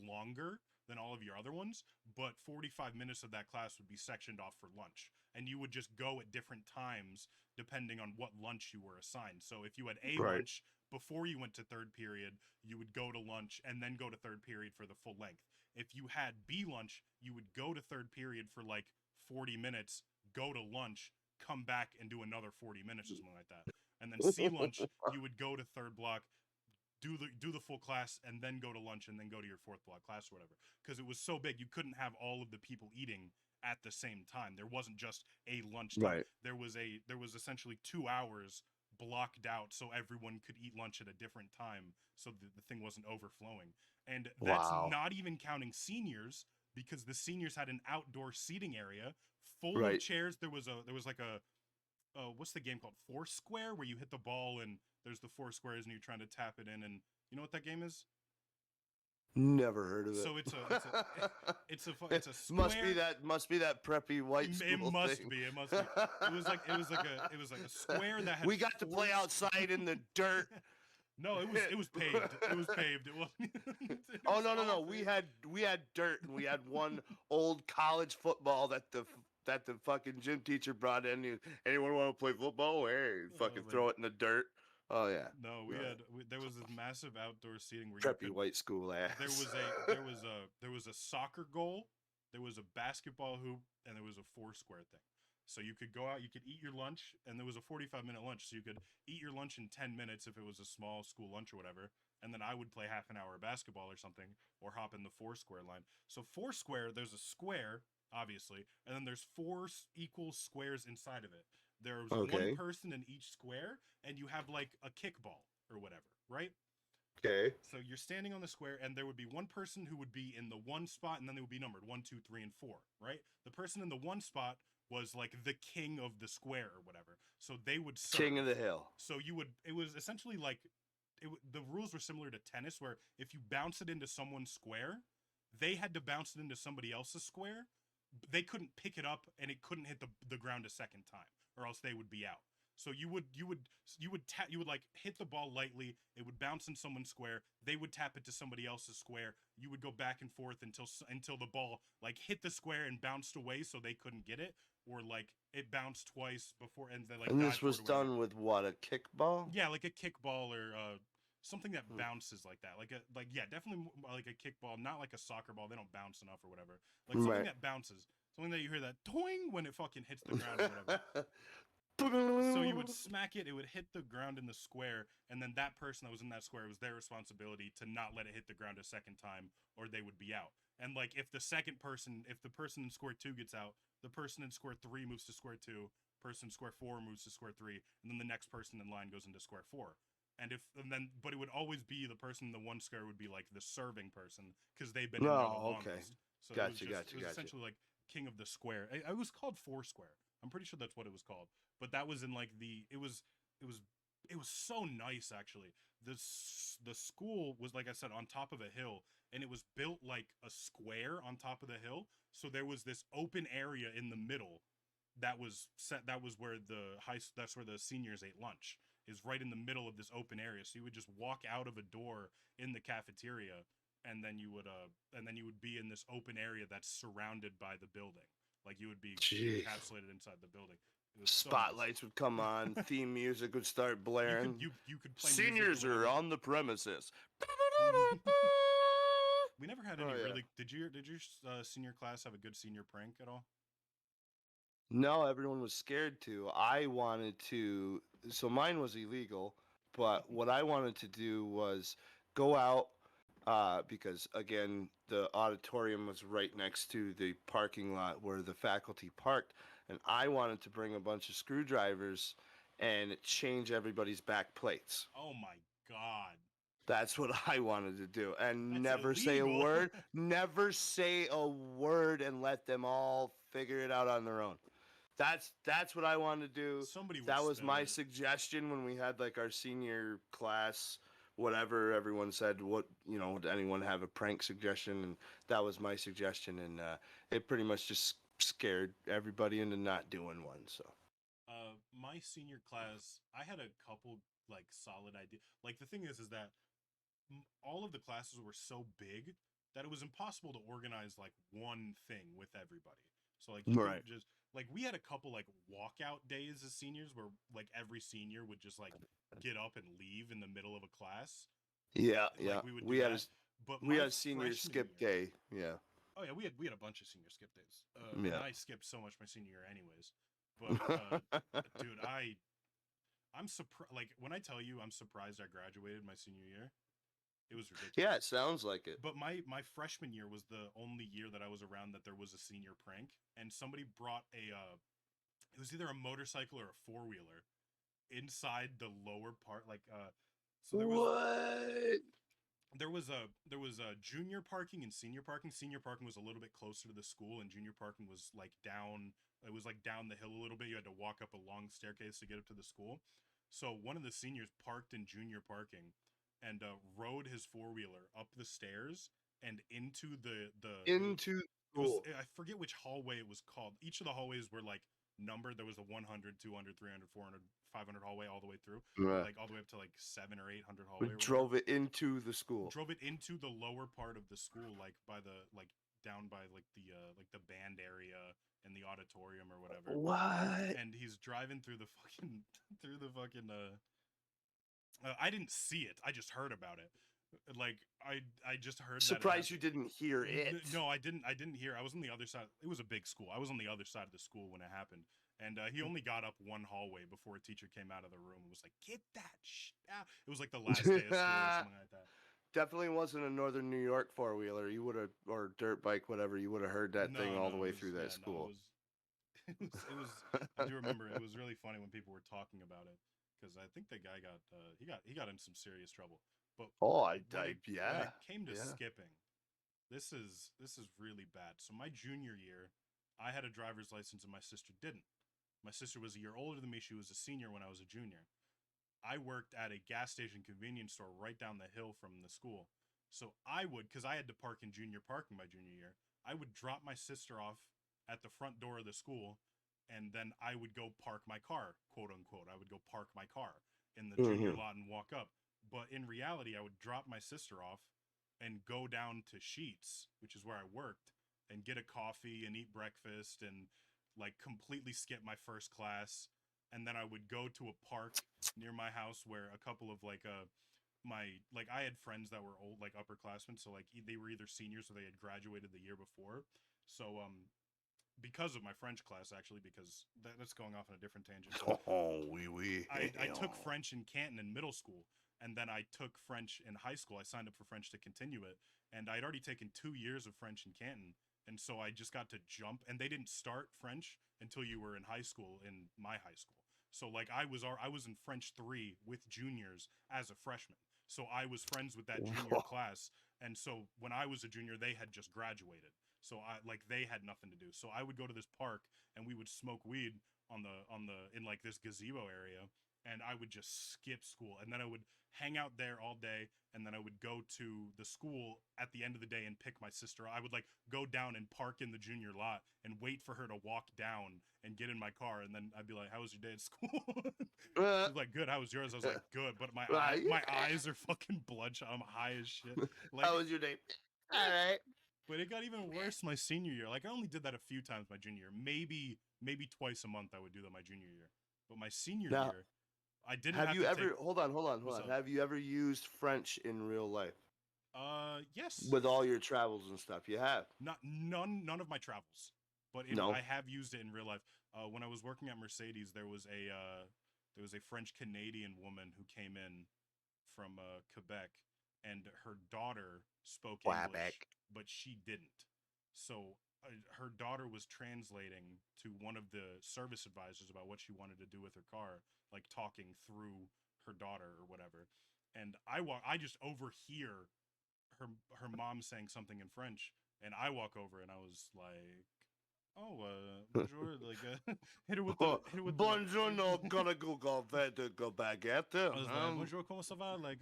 S2: longer than all of your other ones, but 45 minutes of that class would be sectioned off for lunch. And you would just go at different times depending on what lunch you were assigned. So if you had A
S1: Right.
S2: lunch before you went to third period, you would go to lunch and then go to third period for the full length. If you had B lunch, you would go to third period for like 40 minutes, go to lunch, come back and do another 40 minutes or something like that. And then C lunch, you would go to third block, do the full class, and then go to lunch and then go to your fourth block class or whatever. Because it was so big, you couldn't have all of the people eating at the same time. There wasn't just a lunch time.
S1: Right.
S2: There was essentially 2 hours blocked out so everyone could eat lunch at a different time so the thing wasn't overflowing. And that's
S1: Wow.
S2: not even counting seniors because the seniors had an outdoor seating area full of
S1: Right.
S2: chairs. There was like a what's the game called? Foursquare, where you hit the ball and there's the four squares and you're trying to tap it in. And you know what that game is?
S1: Never heard of it.
S2: So it's a
S1: must be
S2: square.
S1: that preppy white
S2: It
S1: school
S2: must
S1: thing.
S2: be. It must be. It was like a square that had
S1: We got to
S2: four.
S1: play outside in the dirt.
S2: No, it was paved. It was paved. It wasn't. It
S1: Oh
S2: was
S1: no, no,
S2: all
S1: no. We
S2: paved.
S1: had we had dirt, and we had one old college football that the fucking gym teacher brought in. Anyone want to play football? Hey,
S2: Oh
S1: fucking
S2: my
S1: throw it in the dirt. Oh yeah.
S2: No,
S1: No,
S2: there was this massive outdoor seating where you
S1: preppy
S2: could
S1: white school
S2: there
S1: ass.
S2: was a there was a there was a soccer goal there was a basketball hoop, and there was a four square thing. So you could go out, you could eat your lunch, and there was a 45-minute lunch. So you could eat your lunch in 10 minutes if it was a small school lunch or whatever. And then I would play half an hour of basketball or something, or hop in the four square line. So four square, there's a square, obviously, and then there's four equal squares inside of it. There's one
S1: Okay.
S2: person in each square, and you have like a kickball or whatever, right?
S1: Okay.
S2: So you're standing on the square, and there would be one person who would be in the one spot, and then they would be numbered one, two, three, and four, right? The person in the one spot was like the king of the square or whatever. So they would
S1: King of
S2: serve.
S1: the hill.
S2: So you would. It was essentially like the rules were similar to tennis, where if you bounce it into someone's square, they had to bounce it into somebody else's square. They couldn't pick it up, and it couldn't hit the ground a second time, or else they would be out. So you would like hit the ball lightly. It would bounce in someone's square. They would tap it to somebody else's square. You would go back and forth until the ball like hit the square and bounced away, so they couldn't get it, or like it bounced twice before and they like
S1: And
S2: dive
S1: this was
S2: for it away.
S1: done with what, a kickball?
S2: Yeah, like a kickball or something that
S1: Hmm.
S2: bounces like that. Like yeah, definitely like a kickball, not like a soccer ball. They don't bounce enough or whatever. Like something
S1: Right.
S2: that bounces, something that you hear that toing when it fucking hits the ground or whatever. So you would smack it, it would hit the ground in the square, and then that person that was in that square, it was their responsibility to not let it hit the ground a second time, or they would be out. And like if the person in square two gets out, the person in square three moves to square two, person in square four moves to square three, and then the next person in line goes into square four. But it would always be the person in the one square would be like the serving person because they've been in there the
S1: Oh, okay.
S2: longest. So
S1: Gotcha,
S2: it was
S1: gotcha.
S2: essentially like king of the square. It was called four square. I'm pretty sure that's what it was called, but that was in like it was it was so nice actually. The school was, like I said, on top of a hill, and it was built like a square on top of the hill. So there was this open area in the middle that was set. That was where that's where the seniors ate lunch. Is right in the middle of this open area. So you would just walk out of a door in the cafeteria, and then you would be in this open area that's surrounded by the building. Like you would be
S1: Jeez.
S2: encapsulated inside the building. It was so nice.
S1: Spotlights would come on, theme music would start blaring.
S2: You could play
S1: Seniors
S2: music or
S1: are
S2: whatever.
S1: on the premises.
S2: We never had
S1: Oh,
S2: any
S1: yeah.
S2: really. Did your senior class have a good senior prank at all?
S1: No, everyone was scared to. I wanted to, so mine was illegal, but what I wanted to do was go out because, again, the auditorium was right next to the parking lot where the faculty parked, and I wanted to bring a bunch of screwdrivers and change everybody's back plates.
S2: Oh my god,
S1: That's what I wanted to do. And
S2: that's
S1: never say a
S2: illegal.
S1: word. Never say a word and let them all figure it out on their own. That's what I wanted to do.
S2: Somebody would
S1: That was
S2: spill
S1: my
S2: it.
S1: suggestion when we had like our senior class, whatever. Everyone said, "What, would anyone have a prank suggestion?" And that was my suggestion, and it pretty much just scared everybody into not doing one. So
S2: My senior class, I had a couple like solid ideas. Like the thing is that all of the classes were so big that it was impossible to organize like one thing with everybody. So like you
S1: right,
S2: couldn't just like we had a couple like walkout days as seniors where like every senior would just like get up and leave in the middle of a class.
S1: yeah, yeah.
S2: Like we would do that. But
S1: We
S2: my
S1: had a senior
S2: freshman
S1: skip
S2: year,
S1: day. Yeah,
S2: oh yeah, we had a bunch of senior skip days, and
S1: yeah.
S2: I skipped so much my senior year anyways. But dude, I'm surprised. Like when I tell you, I'm surprised I graduated my senior year. It was
S1: Yeah,
S2: ridiculous.
S1: it sounds like it.
S2: But my freshman year was the only year that I was around that there was a senior prank, and somebody brought a it was either a motorcycle or a four wheeler inside the lower part. So
S1: What?
S2: there was a junior parking and senior parking. Senior parking was a little bit closer to the school, and junior parking was like down. It was like down the hill a little bit. You had to walk up a long staircase to get up to the school. So one of the seniors parked in junior parking, and rode his four wheeler up the stairs and into the
S1: Into
S2: it was
S1: school.
S2: I forget which hallway it was called. Each of the hallways were like numbered. There was a 100, 200, 300, 400, 500 hallway all the way through, or
S1: Yeah.
S2: like all the way up to like 7 or 800
S1: We
S2: hallway or whatever.
S1: drove it into the school.
S2: Drove it into the lower part of the school, like by the like down by like the band area and the auditorium or whatever.
S1: What?
S2: And he's driving through the fucking I didn't see it. I just heard about it. Like I just heard that it
S1: Surprised
S2: happened.
S1: you didn't hear it.
S2: No, I didn't hear. I was on the other side. It was a big school. I was on the other side of the school when it happened. And he only got up one hallway before a teacher came out of the room and was like, "Get that shit out." It was like the last day of school or something like that.
S1: Definitely wasn't a northern New York four wheeler. You would have, or dirt bike, whatever. You would have heard that thing
S2: No,
S1: all the
S2: no, it
S1: way
S2: was
S1: through that
S2: yeah, no, it
S1: school.
S2: was it was. I do remember it was really funny when people were talking about it because I think the guy got he got in some serious trouble. But
S1: Oh,
S2: when it
S1: yeah,
S2: came to
S1: yeah.
S2: skipping, this is really bad. So my junior year, I had a driver's license and my sister didn't. My sister was a year older than me. She was a senior when I was a junior. I worked at a gas station convenience store right down the hill from the school. So I would, because I had to park in junior parking my junior year, I would drop my sister off at the front door of the school, and then I would go park my car, quote unquote. I would go park my car in the junior
S1: Hmm.
S2: lot and walk up. But in reality, I would drop my sister off and go down to Sheets, which is where I worked, and get a coffee and eat breakfast and like completely skip my first class. And then I would go to a park near my house where a couple of my like I had friends that were old like upperclassmen, so like they were either seniors or they had graduated the year before. So because of my French class actually, because that's going off on a different tangent, but
S1: Oh, oui, oui.
S2: I took French in Canton in middle school, and then I took French in high school. I signed up for French to continue it, and I'd already taken 2 years of French in Canton, and so I just got to jump. And they didn't start French until you were in high school in my high school. So like I was in French 3 with juniors as a freshman. So I was friends with that junior class, and so when I was a junior, they had just graduated. So I like they had nothing to do. So I would go to this park and we would smoke weed on the in like this gazebo area, and I would just skip school, and then I would hang out there all day, and then I would go to the school at the end of the day and pick my sister. I would like go down and park in the junior lot and wait for her to walk down and get in my car, and then I'd be like, "How was your day at school?"
S1: Uh,
S2: She's like, "Good. How was yours?" I was like, "Good," but
S1: yeah.
S2: my eyes are fucking bloodshot. I'm high as shit. Like
S1: How was your day? All right.
S2: but it got even worse my senior year. Like I only did that a few times my junior year. Maybe twice a month I would do that my junior year. But my senior
S1: Now,
S2: year, I didn't
S1: have
S2: have
S1: you
S2: to take
S1: ever, hold
S2: what's
S1: on.
S2: up?
S1: Have you ever used French in real life
S2: Yes.
S1: with all your travels and stuff? You have?
S2: Not none of my travels. But
S1: No.
S2: I have used it in real life. When I was working at Mercedes, there was a French Canadian woman who came in from Quebec, and her daughter spoke English,
S1: Quebec.
S2: but she didn't. So her daughter was translating to one of the service advisors about what she wanted to do with her car, like talking through her daughter or whatever. And I just overhear her her mom saying something in French, and I walk over and I was like, "Oh, bonjour," like hit her with the
S1: Buongiorno, gonna go baguette.
S2: I was like, "Bonjour, comment ça va?" Like,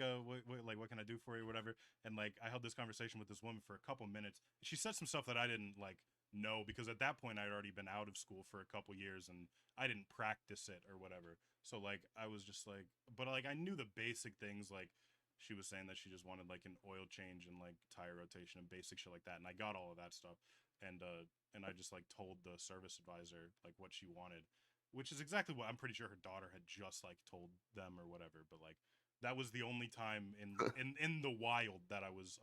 S2: what can I do for you, or whatever. And like, I held this conversation with this woman for a couple minutes. She said some stuff that I didn't like know because at that point I'd already been out of school for a couple years and I didn't practice it or whatever. So like, I was just like, but like, I knew the basic things. Like, she was saying that she just wanted like an oil change and like tire rotation and basic shit like that, and I got all of that stuff. And I just like told the service advisor like what she wanted, which is exactly what I'm pretty sure her daughter had just like told them or whatever. But like that was the only time in the wild that I was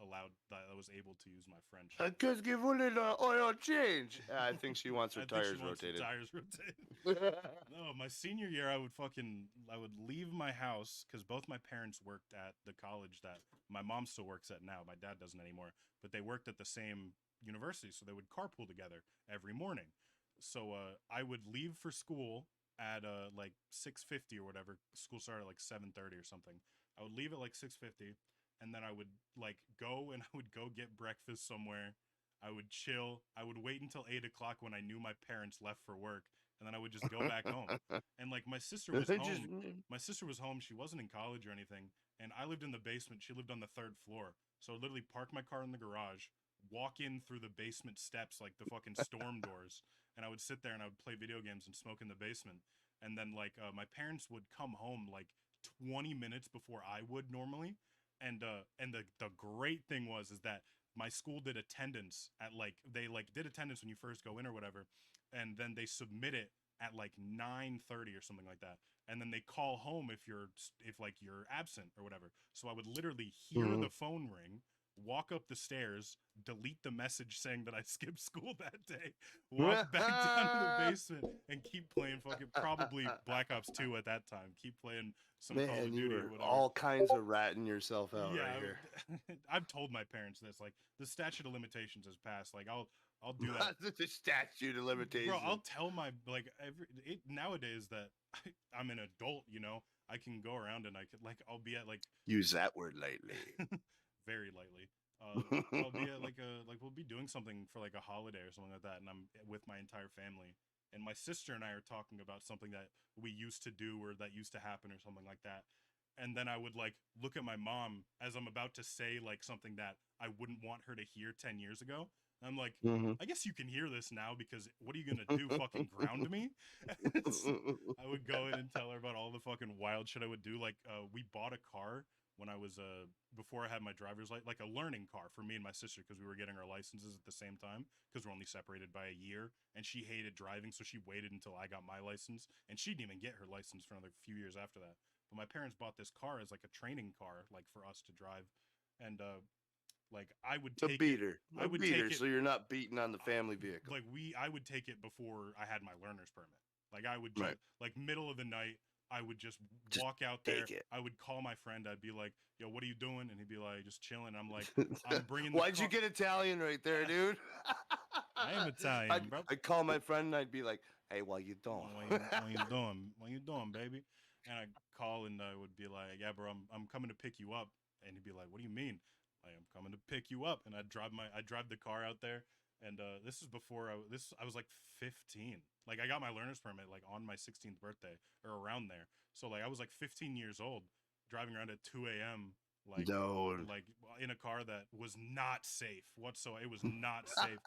S2: able to use my French.
S1: Cause give a little oil change. I think she wants her
S2: I think she
S1: tires
S2: wants her
S1: rotated.
S2: tires rotated. No, my senior year, I would leave my house because both my parents worked at the college that my mom still works at now. My dad doesn't anymore, but they worked at the same university, so they would carpool together every morning. So I would leave for school at like 6:50 or whatever. School started at like 7:30 or something. I would leave at like 6:50, and then I would like go and I would go get breakfast somewhere. I would chill. I would wait until 8 o'clock when I knew my parents left for work, and then I would just go back home. And like my sister was
S1: They just
S2: home. My sister was home. She wasn't in college or anything, and I lived in the basement. She lived on the third floor. So I literally park my car in the garage, walk in through the basement steps like the fucking storm doors, and I would sit there and I would play video games and smoke in the basement. And then like my parents would come home like 20 minutes before I would normally. And the great thing was is that my school did attendance at like they like did attendance when you first go in or whatever, and then they submit it at like 9:30 or something like that, and then they call home if like you're absent or whatever. So I would literally hear
S1: Mhm.
S2: the phone ring, walk up the stairs, delete the message saying that I skipped school that day, walk back down to the basement, and keep playing fucking probably Black Ops 2 at that time. Keep playing some Call
S1: Man,
S2: of
S1: you
S2: Duty or
S1: were
S2: whatever.
S1: all kinds of ratting yourself out right
S2: Yeah,
S1: here.
S2: I've told my parents this. Like the statute of limitations has passed. Like I'll do that,
S1: The statute of
S2: bro. I'll
S1: limitation.
S2: tell my like nowadays that I'm an adult. I can go around and I could like I'll be at like
S1: Use that word lightly.
S2: very lightly. I'll be at like we'll be doing something for like a holiday or something like that, and I'm with my entire family. And my sister and I are talking about something that we used to do or that used to happen or something like that. And then I would like look at my mom as I'm about to say like something that I wouldn't want her to hear 10 years ago. I'm like,
S1: Mhm.
S2: I guess you can hear this now because what are you gonna do? Fucking ground me? I would go in and tell her about all the fucking wild shit I would do. Like, we bought a car when I was before I had my driver's license, like a learning car for me and my sister because we were getting our licenses at the same time because we're only separated by a year. And she hated driving, so she waited until I got my license, and she didn't even get her license for another few years after that. But my parents bought this car as like a training car, like for us to drive, and like I would
S1: A
S2: take it.
S1: beater.
S2: I
S1: A
S2: would take
S1: beater,
S2: it
S1: so you're not beating on the family vehicle.
S2: like I would take it before I had my learner's permit. Like I would
S1: Right.
S2: just like middle of the night, I would just
S1: Just
S2: walk out there.
S1: take it.
S2: I would call my friend. I'd be like, "Yo, what are you doing?" And he'd be like, "Just chilling." I'm like, "I'm bringing the
S1: Why'd you
S2: car."
S1: get Italian right there, dude?
S2: I am
S1: I'd,
S2: Italian, bro.
S1: I'd call my friend and I'd be like, hey, what you doing?
S2: What you doing? What you doing, baby? And I'd call and I would be like, "Yeah, bro, I'm coming to pick you up." And he'd be like, "What do you mean?" Like, "I'm coming to pick you up." And I'd drive the car out there. And this is before I was like 15. Like I got my learner's permit like on my 16th birthday or around there. So like I was like 15 years old driving around at 2 a.m. like
S1: No.
S2: like in a car that was not safe whatsoever. It was not safe.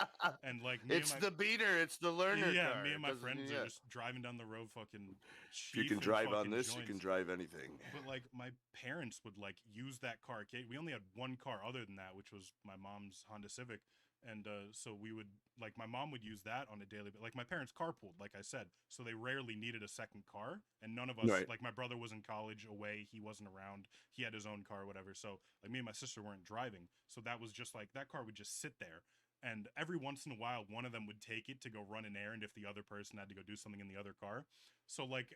S2: And like me and
S1: It's
S2: my
S1: the beater. It's the learner
S2: yeah,
S1: car.
S2: me and
S1: It
S2: my
S1: doesn't,
S2: friends are
S1: yeah.
S2: just driving down the road, fucking
S1: If you can
S2: chiefing
S1: drive on
S2: fucking
S1: this, you can
S2: joints.
S1: drive anything.
S2: But like my parents would like use that car. We only had one car other than that, which was my mom's Honda Civic, and so we would like my mom would use that on a daily. But like my parents carpooled, like I said, so they rarely needed a second car, and none of us
S1: Right.
S2: like my brother was in college away, he wasn't around, he had his own car, whatever. So like me and my sister weren't driving, so that was just like that car would just sit there and every once in a while one of them would take it to go run an errand if the other person had to go do something in the other car. So like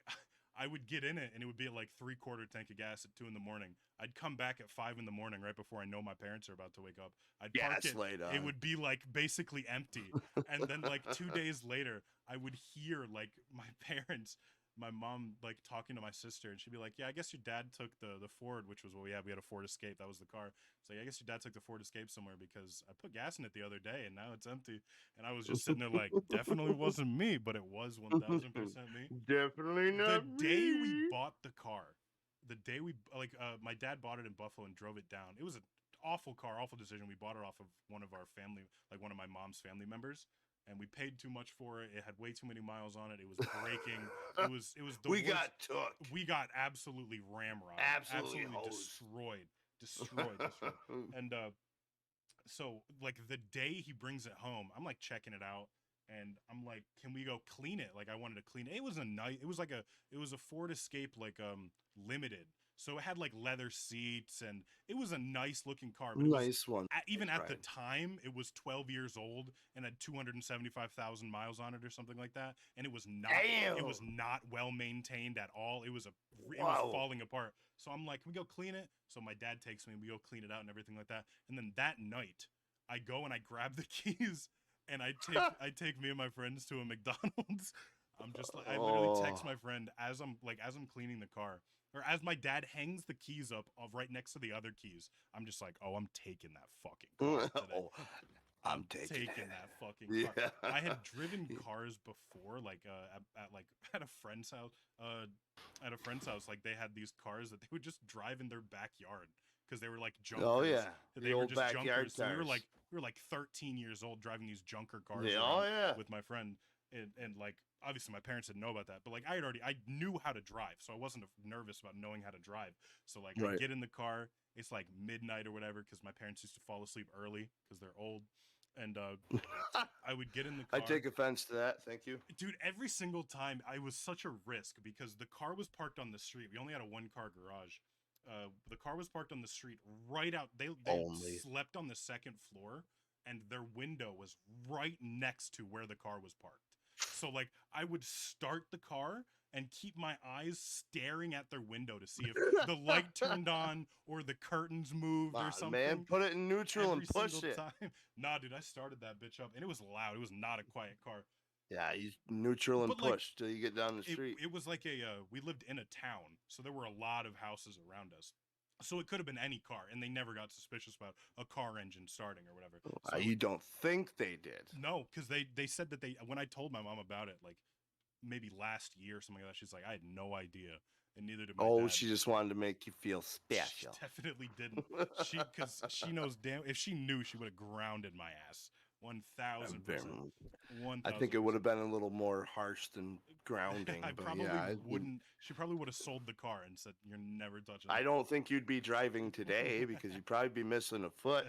S2: I would get in it and it would be at like 3/4 tank of gas at 2 in the morning. I'd come back at 5 in the morning right before I know my parents are about to wake up. I'd park
S1: Gas
S2: it.
S1: light
S2: It
S1: on.
S2: would be like basically empty. And then like 2 days later, I would hear like my parents, my mom like talking to my sister, and she'd be like, "Yeah, I guess your dad took the Ford, which was what we had. We had a Ford Escape. That was the car. So yeah, I guess your dad took the Ford Escape somewhere because I put gas in it the other day and now it's empty." And I was just sitting there like, definitely wasn't me, but it was 1000% me.
S1: Definitely
S2: The
S1: not
S2: day we
S1: me.
S2: bought the car, the day we like, my dad bought it in Buffalo and drove it down. It was an awful car, awful decision. We bought it off of one of our family, like one of my mom's family members, and we paid too much for it. It had way too many miles on it. It was breaking. It was the
S1: We
S2: worst.
S1: got took.
S2: We got absolutely ramrodded,
S1: Absolutely
S2: absolutely
S1: hosed.
S2: destroyed. And so like the day he brings it home, I'm like checking it out and I'm like, can we go clean it? Like I wanted to clean it. It was a nice it was a Ford Escape like limited. So it had like leather seats and it was a nice looking car, but it was
S1: Nice one.
S2: even
S1: Nice,
S2: at the
S1: Brian.
S2: time it was 12 years old and had 275,000 miles on it or something like that, and it
S1: Damn.
S2: was not well maintained at all. It was
S1: Wow.
S2: falling apart. So I'm like, can we go clean it? So my dad takes me and we go clean it out and everything like that. And then that night I go and I grab the keys and I take me and my friends to a McDonald's. I'm just like I literally text
S1: Oh.
S2: my friend as I'm cleaning the car, or as my dad hangs the keys up of right next to the other keys. I'm just like, "Oh, I'm taking that fucking car today.
S1: Oh,
S2: I'm
S1: I'm taking
S2: taking that fucking
S1: it.
S2: car."
S1: Yeah.
S2: I had driven cars before, like at like at a friend's house. At a friend's house, like they had these cars that they would just drive in their backyard because they were like
S1: Oh
S2: junkers.
S1: yeah. The
S2: They were
S1: old
S2: just
S1: backyard
S2: junkers. So
S1: cars.
S2: we were like 13 years old driving these junker cars
S1: Yeah. Oh
S2: around
S1: yeah.
S2: with my friend, and like obviously my parents didn't know about that, but like I knew how to drive, so I wasn't nervous about knowing how to drive. So like I
S1: Right.
S2: get in the car, it's like midnight or whatever because my parents used to fall asleep early because they're old, and I would get in the
S1: I
S2: car.
S1: take offense to that. Thank you.
S2: Dude, every single time I was such a risk because the car was parked on the street. We only had a one car garage. The car was parked on the street right out. They
S1: Only.
S2: slept on the second floor, and their window was right next to where the car was parked. So like I would start the car and keep my eyes staring at their window to see if the light turned on or the curtains moved or
S1: Man,
S2: something.
S1: put it in neutral
S2: Every
S1: and push
S2: single
S1: it.
S2: time. Nah, dude, I started that bitch up and it was loud. It was not a quiet car.
S1: Yeah, you neutral and
S2: But like
S1: push till you get down the
S2: it
S1: street.
S2: it was like we lived in a town, so there were a lot of houses around us. So it could have been any car, and they never got suspicious about a car engine starting or whatever. So
S1: You don't think they did?
S2: no, because they said that they when I told my mom about it, like maybe last year or something like that, she's like, I had no idea, and neither did my
S1: Oh,
S2: dad.
S1: she just wanted to make you feel
S2: She
S1: special.
S2: definitely didn't. Because she knows damn. If she knew, she would have grounded my ass. 1000%.
S1: I think it would have been a little more harsh than grounding.
S2: I
S1: but
S2: probably
S1: yeah,
S2: wouldn't. She probably would have sold the car and said, "You're never touching."
S1: I don't think you'd be driving today because you'd probably be missing a foot.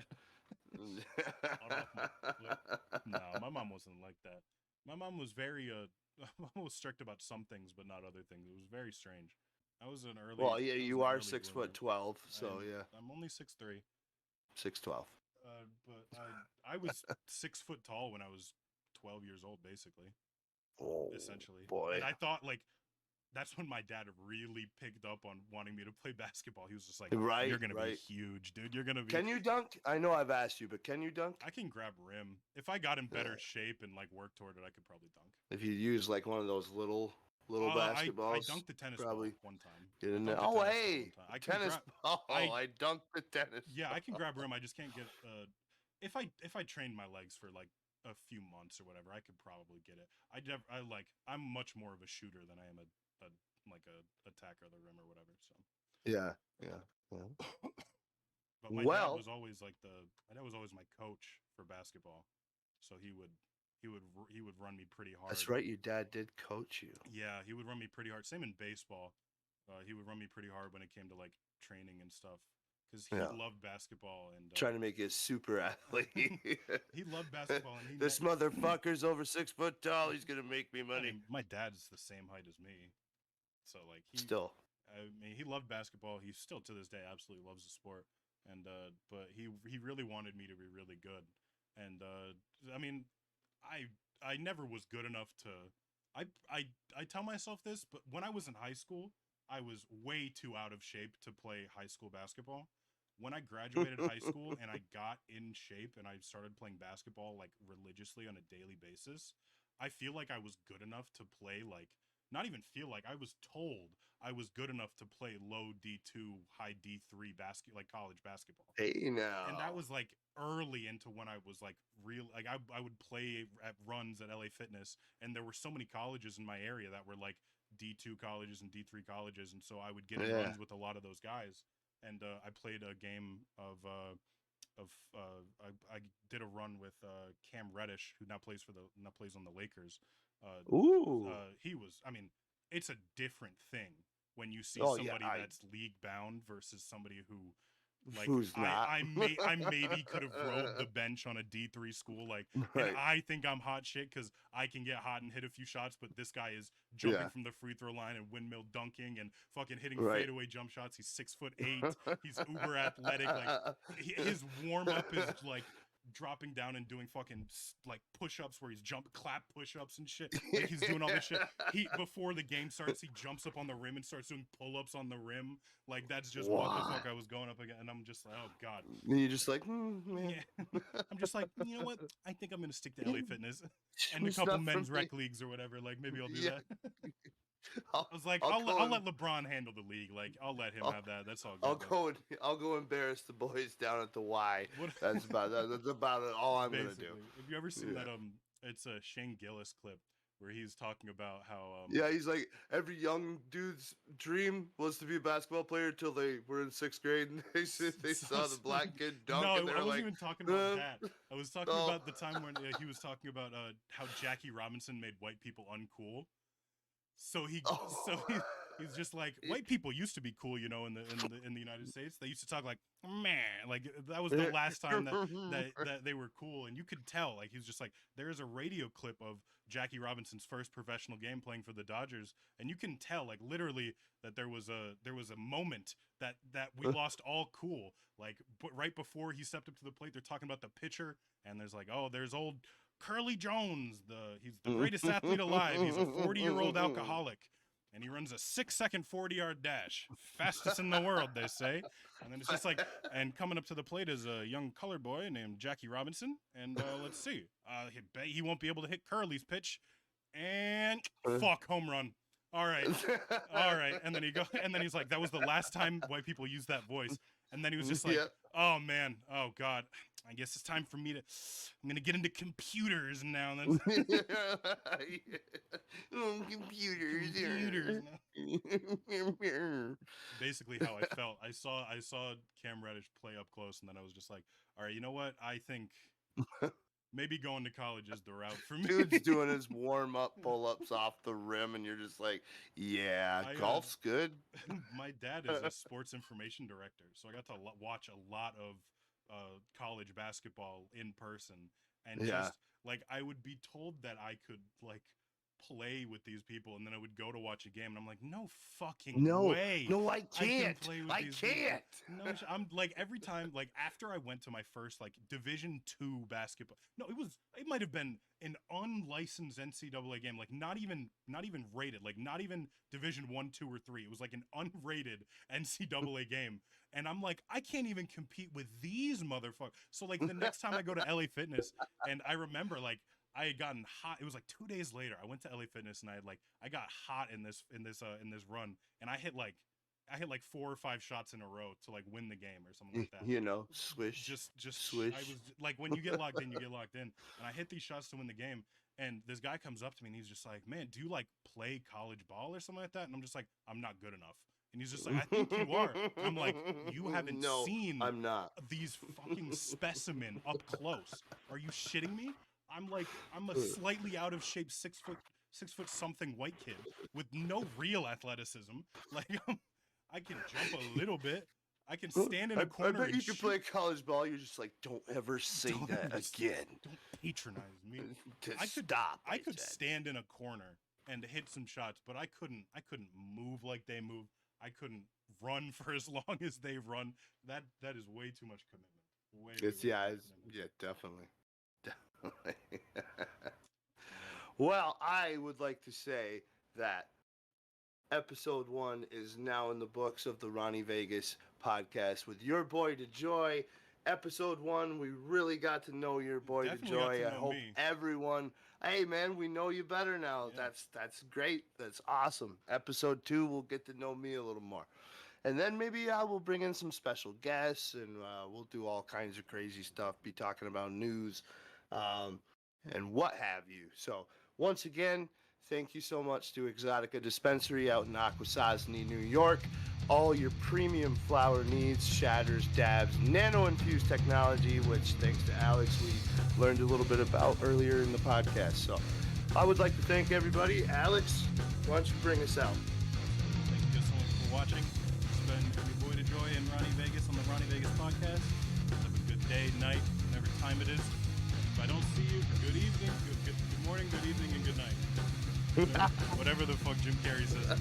S2: Cut off my foot. No, my mom wasn't like that. My mom was very my mom was strict about some things, but not other things. It was very strange. I was an early.
S1: Well, yeah,
S2: I was
S1: you
S2: an
S1: are
S2: early
S1: 6'12", so
S2: bloomer.
S1: yeah,
S2: I'm only 6'3".
S1: 6'12".
S2: But I was 6 foot tall when I was 12 years old, basically,
S1: Oh
S2: essentially.
S1: boy,
S2: And I thought like that's when my dad really picked up on wanting me to play basketball. He was just like,
S1: right,
S2: "You're gonna be
S1: right.
S2: huge, dude. You're gonna be."
S1: Can you dunk? I know I've asked you, but can you dunk?
S2: I can grab rim. If I got in better
S1: Yeah.
S2: shape and like worked toward it, I could probably dunk.
S1: If you use like one of those little
S2: I
S1: basketballs,
S2: dunked the tennis
S1: probably
S2: ball one time.
S1: get
S2: I
S1: in there.
S2: dunked the
S1: Oh
S2: tennis ball
S1: hey,
S2: one time. I can
S1: tennis
S2: grab.
S1: ball! I dunked the tennis.
S2: Yeah,
S1: ball.
S2: I can grab rim. I just can't get. If I trained my legs for like a few months or whatever, I could probably get it. I'm much more of a shooter than I am a like a attacker of the rim or whatever. So
S1: Yeah, yeah.
S2: but my dad
S1: Well,
S2: was always like my dad was always my coach for basketball, so he would run me pretty hard.
S1: that's right. Your dad did coach you.
S2: Yeah, he would run me pretty hard. Same in baseball. He would run me pretty hard when it came to like training and stuff because he
S1: Yeah.
S2: loved basketball and
S1: Trying to make you a super athlete.
S2: he loved basketball and he
S1: This motherfucker's over 6 foot tall. He's gonna make me
S2: I
S1: money.
S2: mean, my dad's the same height as me, so like
S1: Still,
S2: I mean, he loved basketball. He still to this day absolutely loves the sport, and but he really wanted me to be really good, and I mean, I never was good enough to. I tell myself this, but when I was in high school, I was way too out of shape to play high school basketball. When I graduated high school and I got in shape and I started playing basketball like religiously on a daily basis, I feel like I was good enough to play like not even feel like I was told I was good enough to play low D2, high D3 like college basketball.
S1: hey now.
S2: And that was like early into when I was like real like I would play at runs at LA Fitness and there were so many colleges in my area that were like D2 colleges and D3 colleges and so I would get in runs with a lot of those guys and I played a game of I did a run with Cam Reddish who now plays on the Lakers.
S1: Ooh.
S2: He was I mean it's a different thing when you see
S1: Oh, yeah,
S2: somebody that's league bound versus somebody who like
S1: who's not?
S2: I maybe could have rode the bench on a D3 school like
S1: Right.
S2: and I think I'm hot shit because I can get hot and hit a few shots, but this guy is jumping
S1: Yeah.
S2: from the free throw line and windmill dunking and fucking hitting
S1: Right.
S2: fadeaway jump shots. He's 6'8". He's uber athletic. Like his warm up is like dropping down and doing fucking like push-ups where he's clap push-ups and shit. Like he's doing all this shit. He before the game starts, he jumps up on the rim and starts doing pull-ups on the rim. Like that's just what the fuck I was going up against. And I'm just like, oh god.
S1: And you're just like, man.
S2: Yeah. I'm just like, you know what? I think I'm gonna stick to LA Fitness and a
S1: It's
S2: couple
S1: not for
S2: men's
S1: me.
S2: rec leagues or whatever. Like maybe I'll do
S1: Yeah.
S2: that.
S1: I'll,
S2: I was like,
S1: I'll
S2: I'll
S1: go
S2: let LeBron handle the league. Like I'll let him
S1: I'll-
S2: have that. That's all good.
S1: I'll go embarrass the boys down at the Y.
S2: What-
S1: That's about all I'm gonna
S2: Basically.
S1: do.
S2: Have you ever seen
S1: Yeah.
S2: that? It's a Shane Gillis clip where he's talking about how
S1: Yeah, he's like every young dude's dream was to be a basketball player till they were in 6th grade and they saw the black kid dunk
S2: No,
S1: and they're
S2: I wasn't
S1: like,
S2: even talking about
S1: "Uh,
S2: that. I was talking
S1: oh."
S2: about the time when he was talking about how Jackie Robinson made white people uncool. So he
S1: Oh.
S2: He's just like, white people used to be cool, you know, in the United States. They used to talk like, man, like that was the last time that they were cool, and you could tell. Like he was just like, there is a radio clip of Jackie Robinson's first professional game playing for the Dodgers, and you can tell, like literally, that there was a moment that we lost all cool. Like, but right before he stepped up to the plate, they're talking about the pitcher, and there's like, oh, there's old Curly Jones, he's the greatest athlete alive. He's a 40-year-old alcoholic. And he runs a 6-second 40-yard dash, fastest in the world, they say. And then it's just like, and coming up to the plate is a young colored boy named Jackie Robinson. And let's see, he won't be able to hit Curly's pitch, and fuck, home run. All right, and then he's like, that was the last time white people used that voice. And then he was just like, oh man, oh god, I guess it's time for me to. I'm gonna get into computers now. And then computers. Basically, how I felt. I saw Cam Reddish play up close, and then I was just like, all right, you know what? I think maybe going to college is the route for me.
S1: Dude's doing his warm-up pull-ups off the rim, and you're just like, yeah, golf's good.
S2: My dad is a sports information director, so I got to watch a lot of college basketball in person, and just like I would be told that I could like play with these people, and then I would go to watch a game, and I'm like, no fucking way.
S1: No, I can't.
S2: I can't. No, I'm like, every time, like after I went to my first like Division II basketball, no, it might have been an unlicensed NCAA game, like not even rated, like not even Division 1, 2, or 3. It was like an unrated NCAA game, and I'm like, I can't even compete with these motherfuckers. So like the next time I go to LA Fitness, and I remember like I had gotten hot. It was like 2 days later. I went to LA Fitness, and I got hot in this run, and I hit like 4 or 5 shots in a row to like win the game or something like that.
S1: You know, swish.
S2: Just
S1: swish.
S2: I was like, when you get locked in, you get locked in. And I hit these shots to win the game. And this guy comes up to me, and he's just like, man, do you like play college ball or something like that? And I'm just like, I'm not good enough. And he's just like, I think you are. I'm like, you haven't seen
S1: I'm not.
S2: These fucking specimen up close. Are you shitting me? I'm a slightly out of shape 6 foot something white kid with no real athleticism. Like I can jump a little bit. I can stand in a corner.
S1: I bet you can play college ball. You're just like, don't ever say that again.
S2: Don't patronize me.
S1: I
S2: could stand in a corner and hit some shots, but I couldn't move like they move. I couldn't run for as long as they run. That is way too much commitment.
S1: Definitely. Well, I would like to say that episode 1 is now in the books of the Ronnie Vegas podcast with your boy DeJoy. Episode 1, we really got to know your boy DeJoy. I hope everyone, hey man, we know you better now. Yeah. That's great. That's awesome. Episode 2, we'll get to know me a little more. And then maybe we'll bring in some special guests, and we'll do all kinds of crazy stuff, be talking about news, and what have you. So once again, thank you so much to Exotica Dispensary out in Akwesasne, New York. All your premium flower needs, shatters, dabs, nano-infused technology, which thanks to Alex, we learned a little bit about earlier in the podcast. So I would like to thank everybody. Alex, why don't you bring us out?
S2: Thank you so much for watching. It's been your boy DeJoy and Ronnie Vegas on the Ronnie Vegas podcast. Have a good day, night, whatever time it is. If I don't see you, good evening, good morning, good evening, and good night. Whatever the fuck Jim Carrey says.